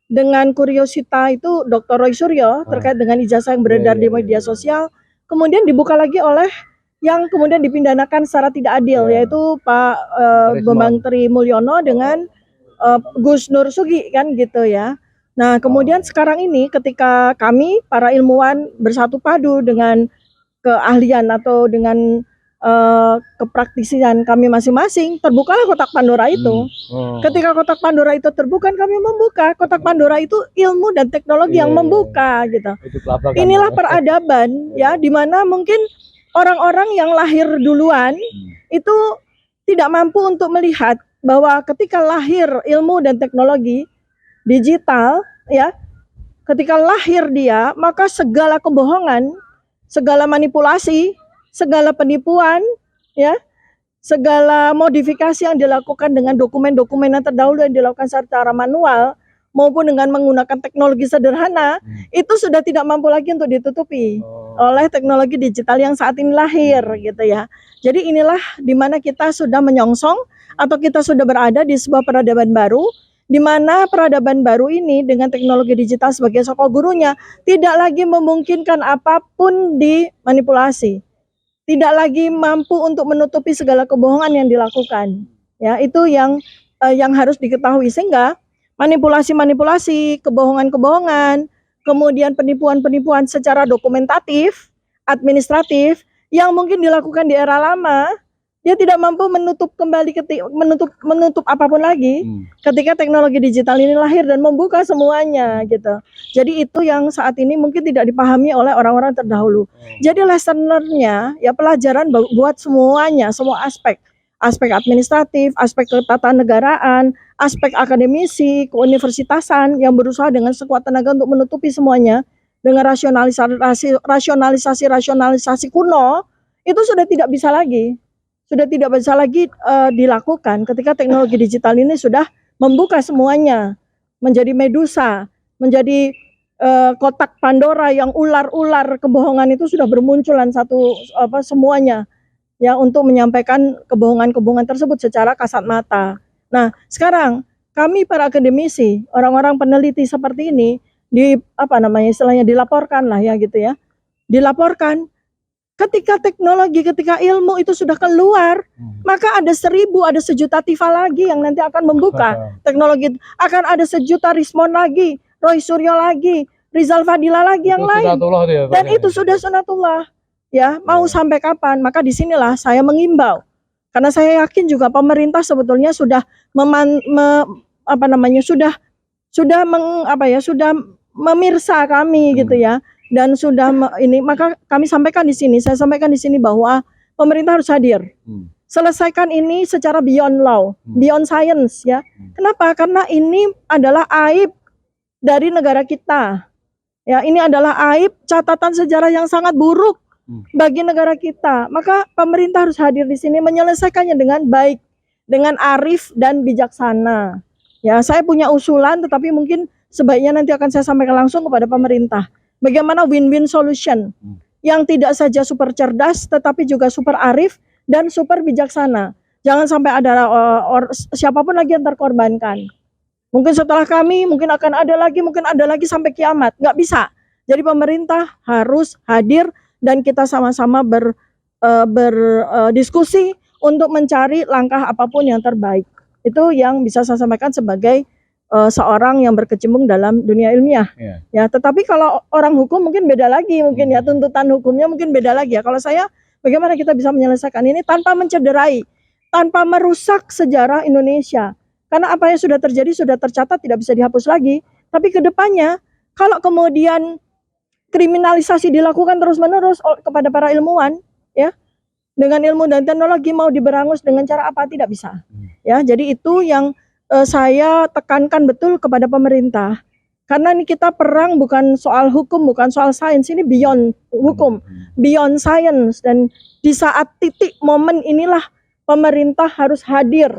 dengan kuriosita itu Dr. Roy Suryo terkait dengan ijazah yang beredar di media sosial, kemudian dibuka lagi oleh yang kemudian dipidanakan secara tidak adil, yaitu Pak Bambang Tri Mulyono dengan Gus Nur Sugi kan gitu ya. Nah, kemudian sekarang ini ketika kami para ilmuwan bersatu padu dengan keahlian atau dengan kepraktisian kami masing-masing, terbukalah kotak Pandora itu. Ketika kotak Pandora itu terbuka, kami membuka. Kotak Pandora itu ilmu dan teknologi yang membuka gitu. Inilah peradaban ya, di mana mungkin orang-orang yang lahir duluan itu tidak mampu untuk melihat bahwa ketika lahir ilmu dan teknologi digital ya, ketika lahir dia, maka segala kebohongan, segala manipulasi, segala penipuan ya, segala modifikasi yang dilakukan dengan dokumen-dokumen yang terdahulu yang dilakukan secara manual maupun dengan menggunakan teknologi sederhana, itu sudah tidak mampu lagi untuk ditutupi oleh teknologi digital yang saat ini lahir gitu ya. Jadi inilah di mana kita sudah menyongsong atau kita sudah berada di sebuah peradaban baru, di mana peradaban baru ini dengan teknologi digital sebagai sokol gurunya tidak lagi memungkinkan apapun dimanipulasi, tidak lagi mampu untuk menutupi segala kebohongan yang dilakukan. Ya, itu yang harus diketahui, sehingga manipulasi-manipulasi, kebohongan-kebohongan, kemudian penipuan-penipuan secara dokumentatif, administratif yang mungkin dilakukan di era lama, dia tidak mampu menutup kembali menutup apapun lagi ketika teknologi digital ini lahir dan membuka semuanya gitu. Jadi itu yang saat ini mungkin tidak dipahami oleh orang-orang terdahulu. Jadi lesson learn-nya ya pelajaran buat semuanya, semua aspek administratif, aspek ketatanegaraan, aspek akademisi, keuniversitasan yang berusaha dengan sekuat tenaga untuk menutupi semuanya dengan rasionalisasi kuno, itu sudah tidak bisa lagi. Dilakukan ketika teknologi digital ini sudah membuka semuanya, menjadi medusa, menjadi kotak Pandora yang ular-ular kebohongan itu sudah bermunculan semuanya ya, untuk menyampaikan kebohongan-kebohongan tersebut secara kasat mata. Nah, sekarang kami para akademisi, orang-orang peneliti seperti ini istilahnya dilaporkan lah ya gitu ya. Dilaporkan ketika teknologi, ketika ilmu itu sudah keluar, maka ada 1.000, ada 1.000.000 Tifa lagi yang nanti akan membuka teknologi. Akan ada 1.000.000 Rismon lagi, Roy Suryo lagi, Rizal Fadila lagi, yang lain. Dan itu sudah sunatullah. Ya, mau sampai kapan? Maka disinilah saya mengimbau. Karena saya yakin juga pemerintah sebetulnya sudah sudah memirsa kami gitu ya. Dan sudah maka kami sampaikan di sini, saya sampaikan di sini bahwa pemerintah harus hadir. Selesaikan ini secara beyond law, beyond science ya. Kenapa? Karena ini adalah aib dari negara kita. Ya, ini adalah aib, catatan sejarah yang sangat buruk bagi negara kita. Maka pemerintah harus hadir di sini menyelesaikannya dengan baik, dengan arif dan bijaksana. Ya, saya punya usulan tetapi mungkin sebaiknya nanti akan saya sampaikan langsung kepada pemerintah. Bagaimana win-win solution yang tidak saja super cerdas tetapi juga super arif dan super bijaksana. Jangan sampai ada siapapun lagi yang terkorbankan. Mungkin setelah kami, mungkin akan ada lagi sampai kiamat. Nggak bisa. Jadi pemerintah harus hadir dan kita sama-sama berdiskusi untuk mencari langkah apapun yang terbaik. Itu yang bisa saya sampaikan sebagai seorang yang berkecimpung dalam dunia ilmiah. Ya, tetapi kalau orang hukum mungkin beda lagi, mungkin ya tuntutan hukumnya mungkin beda lagi ya. Kalau saya, bagaimana kita bisa menyelesaikan ini tanpa mencederai, tanpa merusak sejarah Indonesia. Karena apa yang sudah terjadi sudah tercatat, tidak bisa dihapus lagi. Tapi ke depannya, kalau kemudian kriminalisasi dilakukan terus-menerus kepada para ilmuwan, ya, dengan ilmu dan teknologi mau diberangus dengan cara apa, tidak bisa. Ya, jadi itu yang saya tekankan betul kepada pemerintah. Karena ini kita perang bukan soal hukum, bukan soal sains, ini beyond hukum, beyond science. Dan di saat titik momen inilah pemerintah harus hadir.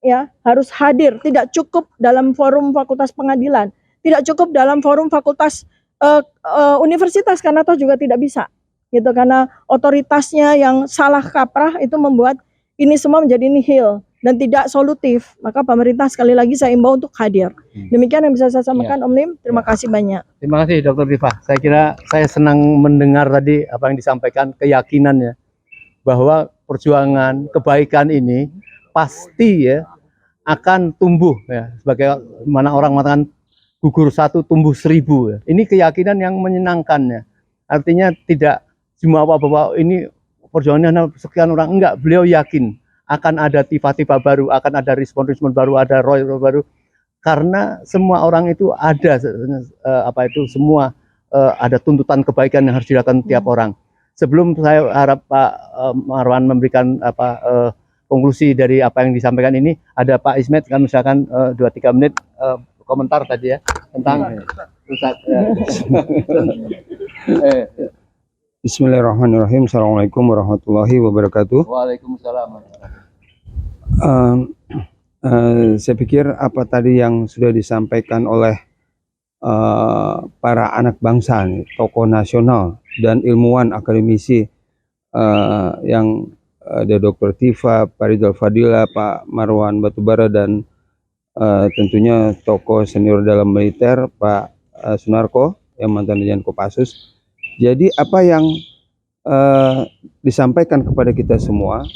Ya, harus hadir, tidak cukup dalam forum fakultas pengadilan, tidak cukup dalam forum fakultas universitas, karena toh juga tidak bisa. Gitu, karena otoritasnya yang salah kaprah itu membuat ini semua menjadi nihil dan tidak solutif, maka pemerintah sekali lagi saya imbau untuk hadir. Demikian yang bisa saya sampaikan, Om Lim. Terima kasih banyak. Terima kasih Dr. Diva. Saya kira saya senang mendengar tadi apa yang disampaikan, keyakinannya bahwa perjuangan kebaikan ini pasti ya akan tumbuh ya, sebagaimana orang mengatakan gugur 1 tumbuh 1000 ya. Ini keyakinan yang menyenangkan ya. Artinya tidak cuma bahwa ini perjuangannya sekian orang, enggak, beliau yakin akan ada tifa-tifa baru, akan ada respon-respon baru, ada roy baru, karena semua orang itu ada semua ada tuntutan kebaikan yang harus dilakukan tiap orang. Sebelum saya harap Pak Marwan memberikan konklusi dari apa yang disampaikan ini, ada Pak Ismet kan misalkan 2-3 menit komentar tadi ya tentang pusat. Bismillahirrahmanirrahim. Assalamualaikum warahmatullahi wabarakatuh. Waalaikumsalam. Saya pikir apa tadi yang sudah disampaikan oleh para anak bangsa, tokoh nasional dan ilmuwan akademisi yang ada Dr. Tifa, Pak Rizal Fadila, Pak Marwan Batubara, dan tentunya tokoh senior dalam militer Pak Sunarko yang mantan Dirjen Kopassus. Jadi apa yang disampaikan kepada kita semua,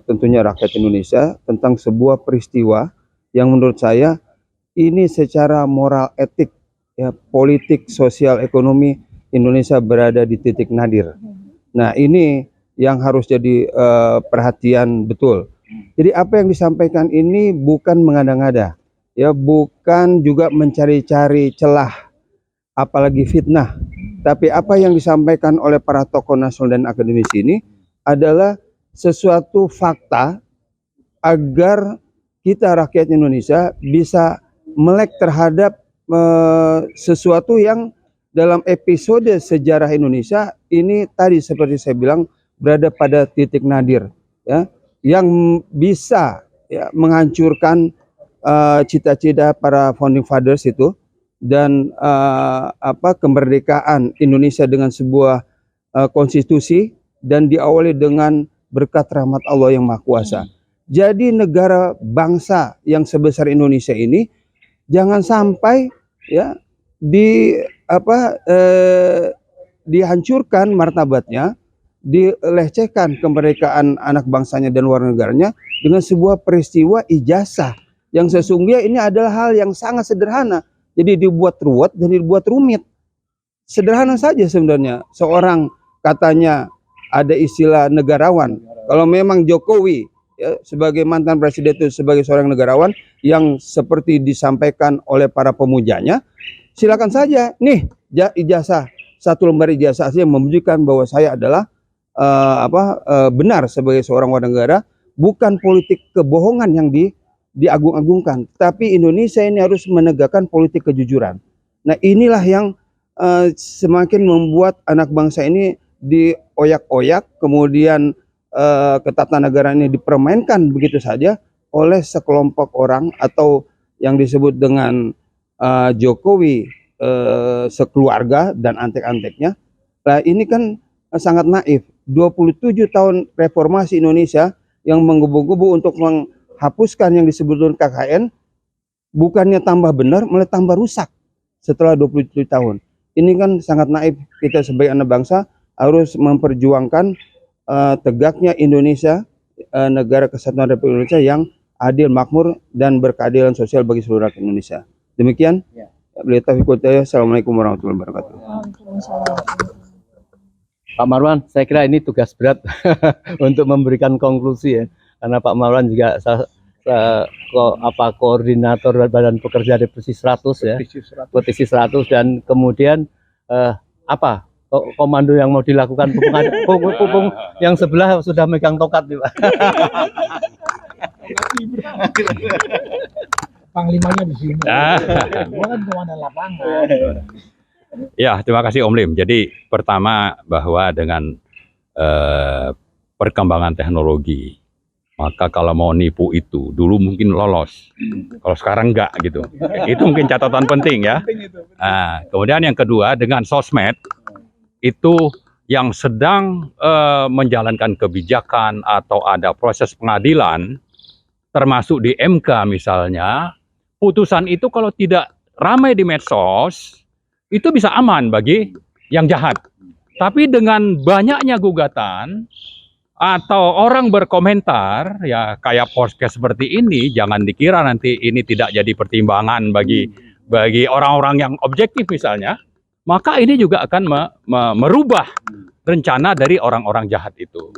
tentunya rakyat Indonesia, tentang sebuah peristiwa yang menurut saya ini secara moral, etik, ya, politik, sosial, ekonomi, Indonesia berada di titik nadir. Nah, ini yang harus jadi perhatian betul. Jadi apa yang disampaikan ini bukan mengada-ngada, ya, bukan juga mencari-cari celah, apalagi fitnah. Tapi apa yang disampaikan oleh para tokoh nasional dan akademisi ini adalah sesuatu fakta agar kita rakyat Indonesia bisa melek terhadap sesuatu yang dalam episode sejarah Indonesia ini tadi seperti saya bilang berada pada titik nadir, ya, yang bisa ya menghancurkan cita-cita para founding fathers itu, dan kemerdekaan Indonesia dengan sebuah konstitusi dan diawali dengan berkat rahmat Allah yang Maha Kuasa. Jadi negara bangsa yang sebesar Indonesia ini jangan sampai ya dihancurkan martabatnya, dilecehkan kemerdekaan anak bangsanya dan warga negaranya dengan sebuah peristiwa ijazah yang sesungguhnya ini adalah hal yang sangat sederhana. Jadi dibuat ruwet dan dibuat rumit. Sederhana saja sebenarnya. Seorang katanya ada istilah negarawan. Kalau memang Jokowi ya, sebagai mantan presiden itu sebagai seorang negarawan yang seperti disampaikan oleh para pemujanya, silakan saja. Nih ijazah, 1 lembar ijazah yang menunjukkan bahwa saya adalah benar sebagai seorang warga negara, bukan politik kebohongan yang diagung-agungkan, tapi Indonesia ini harus menegakkan politik kejujuran. Nah, inilah yang semakin membuat anak bangsa ini dioyak-oyak, kemudian ketatanegaraan ini dipermainkan begitu saja oleh sekelompok orang atau yang disebut dengan Jokowi sekeluarga dan antek-anteknya. Nah, ini kan sangat naif. 27 tahun reformasi Indonesia yang menggebu-gebu untuk menghapuskan yang disebut KKN, bukannya tambah benar, malah tambah rusak setelah 27 tahun. Ini kan sangat naif. Kita sebagai anak bangsa harus memperjuangkan tegaknya Indonesia, negara kesatuan Republik Indonesia yang adil, makmur, dan berkeadilan sosial bagi seluruh rakyat Indonesia. Demikian. Assalamualaikum warahmatullahi wabarakatuh. Pak Marwan, saya kira ini tugas berat untuk memberikan konklusi ya, karena Pak Marwan juga koordinator Badan Pekerja Deputi 100 ya, Petisi 100, dan kemudian komando yang mau dilakukan pupung yang sebelah sudah megang tokat nih Pak. Panglimanya di sini. Bukan komandan lapangan. Ya, terima kasih Om Lim. Jadi pertama bahwa dengan perkembangan teknologi, maka kalau mau nipu itu dulu mungkin lolos, kalau sekarang enggak gitu. Itu mungkin catatan penting ya. Nah, kemudian yang kedua dengan sosmed itu yang sedang menjalankan kebijakan atau ada proses pengadilan, termasuk di MK misalnya, putusan itu kalau tidak ramai di medsos, itu bisa aman bagi yang jahat. Tapi dengan banyaknya gugatan, atau orang berkomentar, ya kayak podcast seperti ini, jangan dikira nanti ini tidak jadi pertimbangan bagi orang-orang yang objektif misalnya, maka ini juga akan merubah rencana dari orang-orang jahat itu.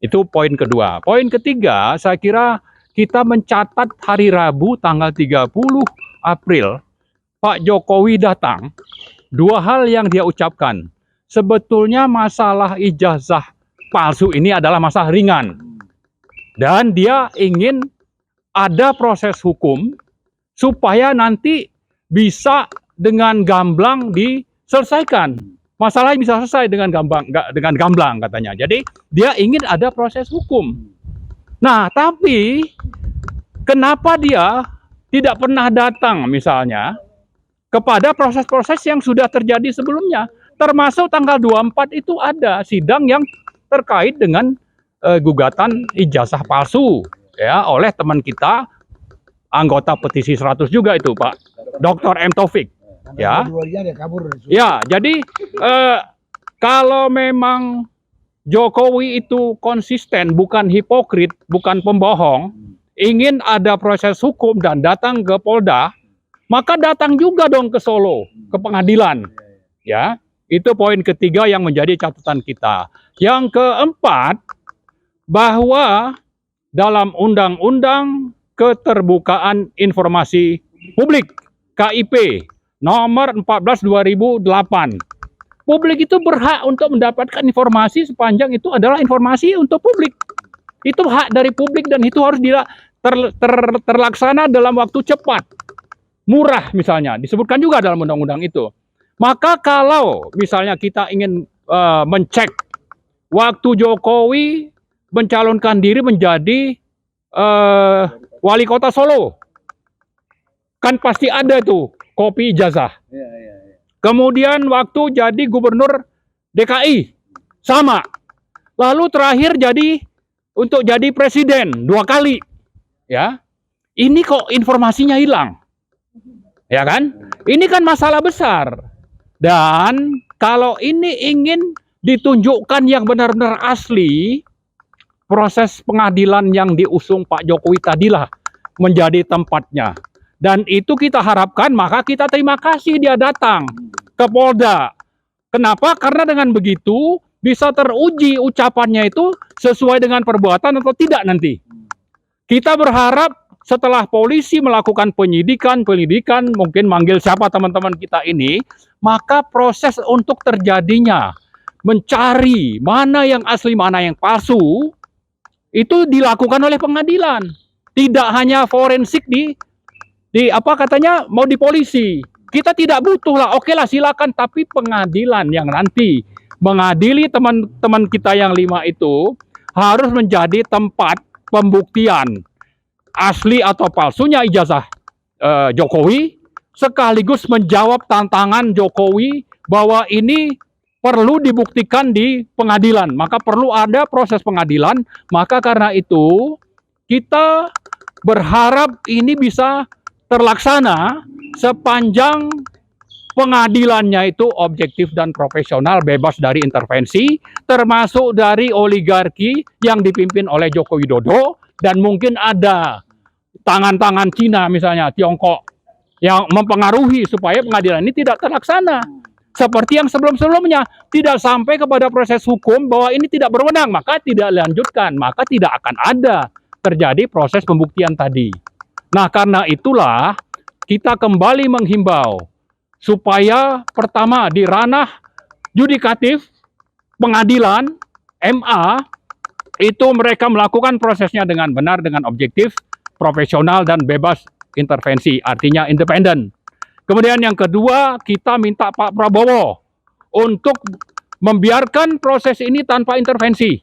Itu poin kedua. Poin ketiga, saya kira kita mencatat hari Rabu tanggal 30 April, Pak Jokowi datang, dua hal yang dia ucapkan. Sebetulnya masalah ijazah palsu ini adalah masalah ringan. Dan dia ingin ada proses hukum supaya nanti bisa dengan gamblang diselesaikan. Masalahnya bisa selesai dengan gamblang katanya. Jadi dia ingin ada proses hukum. Nah, tapi kenapa dia tidak pernah datang misalnya kepada proses-proses yang sudah terjadi sebelumnya? Termasuk tanggal 24 itu ada sidang yang terkait dengan gugatan ijazah palsu ya oleh teman kita anggota petisi 100 juga itu Pak Dr. M. Taufik. Ya, ya, jadi kalau memang Jokowi itu konsisten, bukan hipokrit, bukan pembohong, ingin ada proses hukum dan datang ke Polda, maka datang juga dong ke Solo, ke pengadilan. Ya, itu poin ketiga yang menjadi catatan kita. Yang keempat, bahwa dalam Undang-Undang Keterbukaan Informasi Publik KIP nomor 14/2008. Publik itu berhak untuk mendapatkan informasi sepanjang itu adalah informasi untuk publik. Itu hak dari publik dan itu harus terlaksana dalam waktu cepat. Murah misalnya, disebutkan juga dalam undang-undang itu. Maka kalau misalnya kita ingin mencek waktu Jokowi mencalonkan diri menjadi wali kota Solo, kan pasti ada tuh kopi ijazah. Kemudian waktu jadi gubernur DKI sama. Lalu terakhir untuk jadi presiden 2 kali. Ya. Ini kok informasinya hilang. Ya kan? Ini kan masalah besar. Dan kalau ini ingin ditunjukkan yang benar-benar asli, proses pengadilan yang diusung Pak Jokowi tadilah menjadi tempatnya. Dan itu kita harapkan, maka kita terima kasih dia datang ke Polda. Kenapa? Karena dengan begitu bisa teruji ucapannya itu sesuai dengan perbuatan atau tidak nanti. Kita berharap setelah polisi melakukan penyidikan, mungkin manggil siapa teman-teman kita ini, maka proses untuk terjadinya mencari mana yang asli, mana yang palsu, itu dilakukan oleh pengadilan. Tidak hanya forensik di apa katanya mau di polisi. Kita tidak butuh lah, oke lah silakan, tapi pengadilan yang nanti mengadili teman-teman kita yang 5 itu harus menjadi tempat pembuktian asli atau palsunya ijazah Jokowi, sekaligus menjawab tantangan Jokowi bahwa ini perlu dibuktikan di pengadilan. Maka perlu ada proses pengadilan. Maka karena itu kita berharap ini bisa terlaksana sepanjang pengadilannya itu objektif dan profesional, bebas dari intervensi, termasuk dari oligarki yang dipimpin oleh Joko Widodo, dan mungkin ada tangan-tangan Cina misalnya, Tiongkok, yang mempengaruhi supaya pengadilan ini tidak terlaksana. Seperti yang sebelum-sebelumnya, tidak sampai kepada proses hukum bahwa ini tidak berwenang, maka tidak dilanjutkan, maka tidak akan ada terjadi proses pembuktian tadi. Nah, karena itulah kita kembali menghimbau supaya pertama di ranah yudikatif, pengadilan, MA, itu mereka melakukan prosesnya dengan benar, dengan objektif, profesional, dan bebas intervensi, artinya independen. Kemudian yang kedua, kita minta Pak Prabowo untuk membiarkan proses ini tanpa intervensi.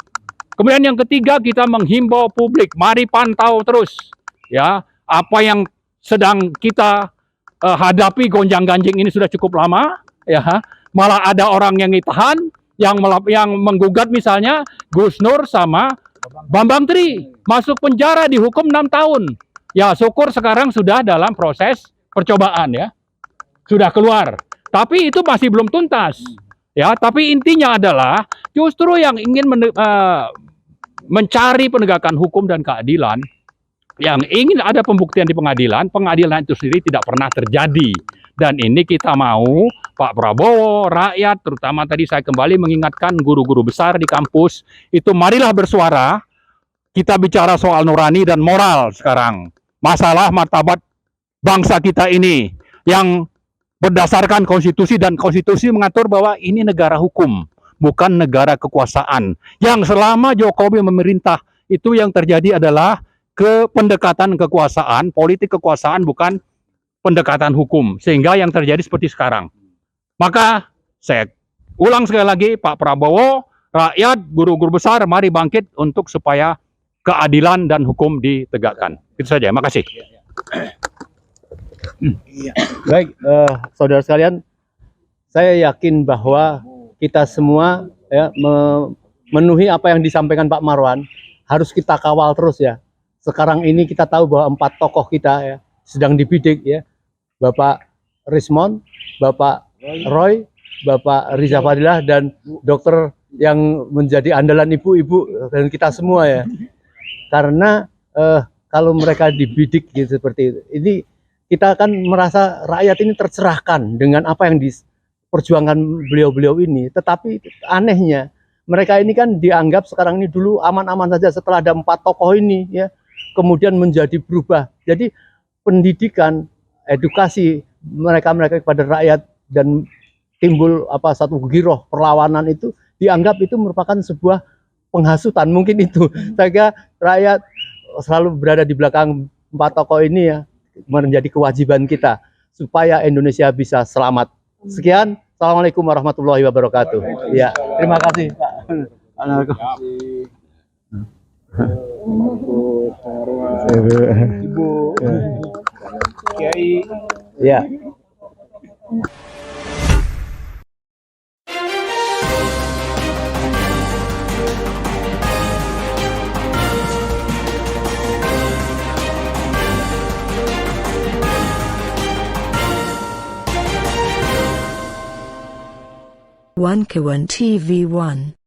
Kemudian yang ketiga, kita menghimbau publik, mari pantau terus ya apa yang sedang kita hadapi, gonjang-ganjing ini sudah cukup lama ya. Malah ada orang yang ditahan, yang menggugat misalnya Gus Nur sama Bambang Tri masuk penjara dihukum 6 tahun. Ya syukur sekarang sudah dalam proses percobaan ya. Sudah keluar. Tapi itu masih belum tuntas. Ya, tapi intinya adalah justru yang ingin mencari penegakan hukum dan keadilan, yang ingin ada pembuktian di pengadilan, pengadilan itu sendiri tidak pernah terjadi. Dan ini kita mau Pak Prabowo, rakyat, terutama tadi saya kembali mengingatkan guru-guru besar di kampus, itu marilah bersuara, kita bicara soal nurani dan moral sekarang. Masalah martabat bangsa kita ini, yang berdasarkan konstitusi, dan konstitusi mengatur bahwa ini negara hukum, bukan negara kekuasaan. Yang selama Jokowi memerintah, itu yang terjadi adalah pendekatan kekuasaan, politik kekuasaan, bukan pendekatan hukum. Sehingga yang terjadi seperti sekarang. Maka saya ulang sekali lagi, Pak Prabowo, rakyat, guru-guru besar, mari bangkit untuk supaya keadilan dan hukum ditegakkan. Itu saja, makasih. Baik, saudara sekalian, saya yakin bahwa kita semua ya memenuhi apa yang disampaikan Pak Marwan, harus kita kawal terus ya. Sekarang ini kita tahu bahwa 4 tokoh kita ya sedang dibidik ya. Bapak Rismond, Bapak Roy, Bapak Riza Fadilah, dan dokter yang menjadi andalan ibu-ibu dan kita semua ya. Karena kalau mereka dibidik gitu seperti itu, ini kita akan merasa rakyat ini tercerahkan dengan apa yang diperjuangkan beliau-beliau ini. Tetapi anehnya mereka ini kan dianggap sekarang ini dulu aman-aman saja, setelah ada 4 tokoh ini ya kemudian menjadi berubah. Jadi pendidikan, edukasi mereka kepada rakyat dan timbul satu giroh perlawanan itu dianggap itu merupakan sebuah penghasutan. Mungkin itu saya kira rakyat selalu berada di belakang 4 tokoh ini ya, menjadi kewajiban kita supaya Indonesia bisa selamat. Sekian, assalamualaikum warahmatullahi wabarakatuh. Ya, terima kasih Pak. Ibu, Kiai. Ya. One Kawan TV 1